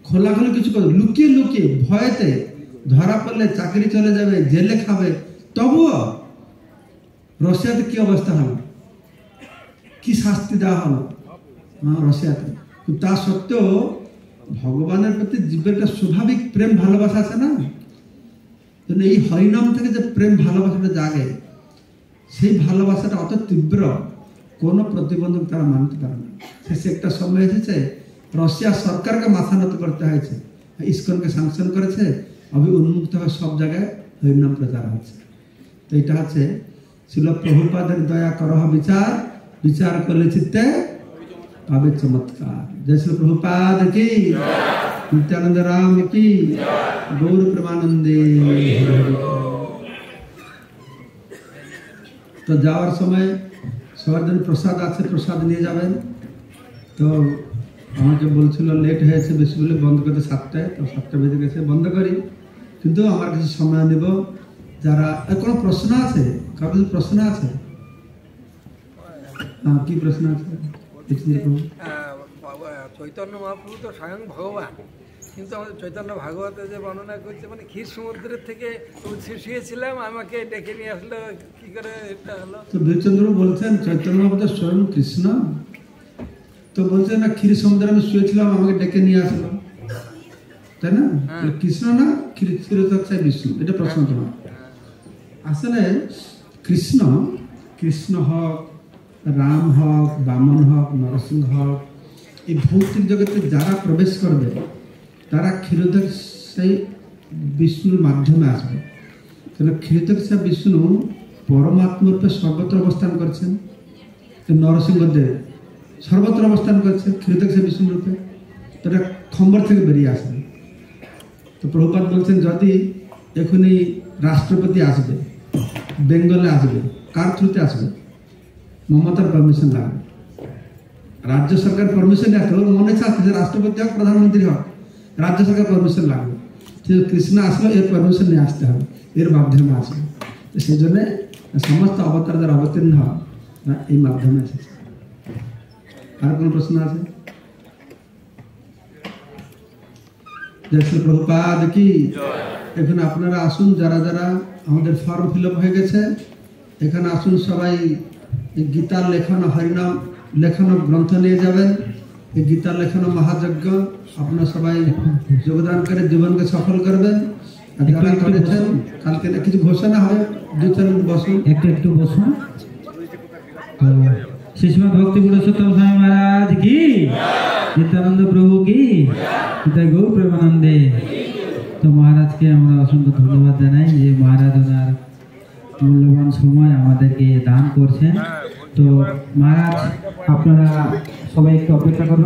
খোলাখুলি কিছু করে, লুকিয়ে লুকিয়ে ভয়েতে ধরা পড়লে চাকরি চলে যাবে, জেলে খাবে, তবুও রাশিয়াতে কি অবস্থা হলো, কি শাস্তি দেওয়া হলো রাশিয়াতে। তা সত্ত্বেও ভগবানের প্রতি জীবের একটা স্বাভাবিক প্রেম ভালোবাসা আছে না, এই হরিনাম থেকে যে প্রেম ভালোবাসাটা জাগে, সেই ভালোবাসাটা অত তীব্র, কোনো প্রতিবন্ধক তারা মানতে পারে না। শেষে একটা সময় এসেছে রাশিয়া সরকারকে মাথা নত করতে হয়েছে, ইসকনকে স্যাংশন করেছে, উন্মুক্ত হয়ে সব জায়গায় হরিনাম প্রচার হচ্ছে। তো এটা হচ্ছে শিল প্রভুপাদের দয়া করহ বিচার, বিচার করলে চিত্তে পাবে চমৎকার। জয় শ্রী প্রভুপাদ কি, নিত্যানন্দ রাম কি, গৌর প্রেমানন্দে। তো যাওয়ার সময় সবার জন্য প্রসাদ আছে, প্রসাদ নিয়ে যাবেন। তো আমাকে বলছিল লেট হয়েছে বেশি বলে বন্ধ করতে 7টায়, তো 7টা বেজে গেছে, বন্ধ করি, কিন্তু আমার কাছে সময় নেব। যারা কোনো প্রশ্ন আছে, কারো প্রশ্ন আছে? কি প্রশ্ন আছে? চৈতন্য মহাপ্রভু তো স্বয়ং ভগবান, কিন্তু আমাদের চৈতন্য ভাগবতে যে বর্ণনা করছে, মানে ক্ষীর সমুদ্রের থেকে শুয়েছিলাম, আমাকে ডেকে নিয়ে আসলো, কি করে এটা হলো? তো বীরচন্দ্র বলছেন চৈতন্য মহাপ্রভু স্বয়ং কৃষ্ণ, তো বলছে না ক্ষীর সমুদ্রে আমি শুয়েছিলাম, আমাকে ডেকে নিয়ে আসলো, তাই না? কৃষ্ণ না ক্ষীরোদকশায় বিষ্ণু, এটা প্রশ্ন তোমার। আসলে কৃষ্ণ হোক, রাম হোক, বামন হোক, নরসিংহ হোক, এই ভৌতিক জগতে যারা প্রবেশ করবে তারা ক্ষীরোদকশায়ী বিষ্ণুর মাধ্যমে আসবে। কারণ ক্ষীরোদকশায়ী বিষ্ণু পরমাত্মা রূপে সর্বত্র অবস্থান করছেন, নরসিংহদেব সর্বত্র অবস্থান করছে ক্ষীরোদকশায়ী বিষ্ণু রূপে, তারা খম্বর থেকে বেরিয়ে আসবে। তো প্রভুপাদ বলছেন যদি এখনই রাষ্ট্রপতি আসবে, বেঙ্গলে আসবে, কার থ্রুতে আসবে? মমতার পারমিশন লাগবে, রাজ্য সরকার পারমিশন আসবে, ওর মনে চাচ্ছে যে রাষ্ট্রপতি হোক, প্রধানমন্ত্রী হোক, রাজ্য সরকার পারমিশন লাগবে। কৃষ্ণ আসলে এর পারমিশন নিয়ে আসতে হবে, এর মাধ্যমে আসবে। তো সেই জন্যে সমস্ত অবতার যারা অবতীর্ণ হয় এই মাধ্যমে এসেছে। আর কোনো প্রশ্ন আছে? জয় শ্রী প্রভুপাদ কি। এখানে আপনারা আসুন, যারা যারা আমাদের ফর্ম ফিল আপ হয়ে গেছে, এখানে আসুন সবাই। এই গীতার লেখানো, হরিনাম লেখানো গ্রন্থ নিয়ে যাবেন। এই গীতার লেখানো মহাযজ্ঞ আপনারা সবাই যোগদান করে জীবনকে সফল করবেন। যারা করেছেন কালকে কিছু ঘোষণা হবে, 2-4 মিনিট বসুন, একটু বসুন। শ্রীমদ ভক্তি পুরুষোত্তম স্বামী মহারাজ কি, নিত্যানন্দ প্রভু কি, গৌর প্রেমানন্দে। তো মহারাজকে আমরা অসংখ্য ধন্যবাদ জানাই যে মহারাজ ওনার মূল্যবান সময় আমাদেরকে দান করছেন। তো মহারাজ আপনারা সবাই একটু অপেক্ষা করবেন।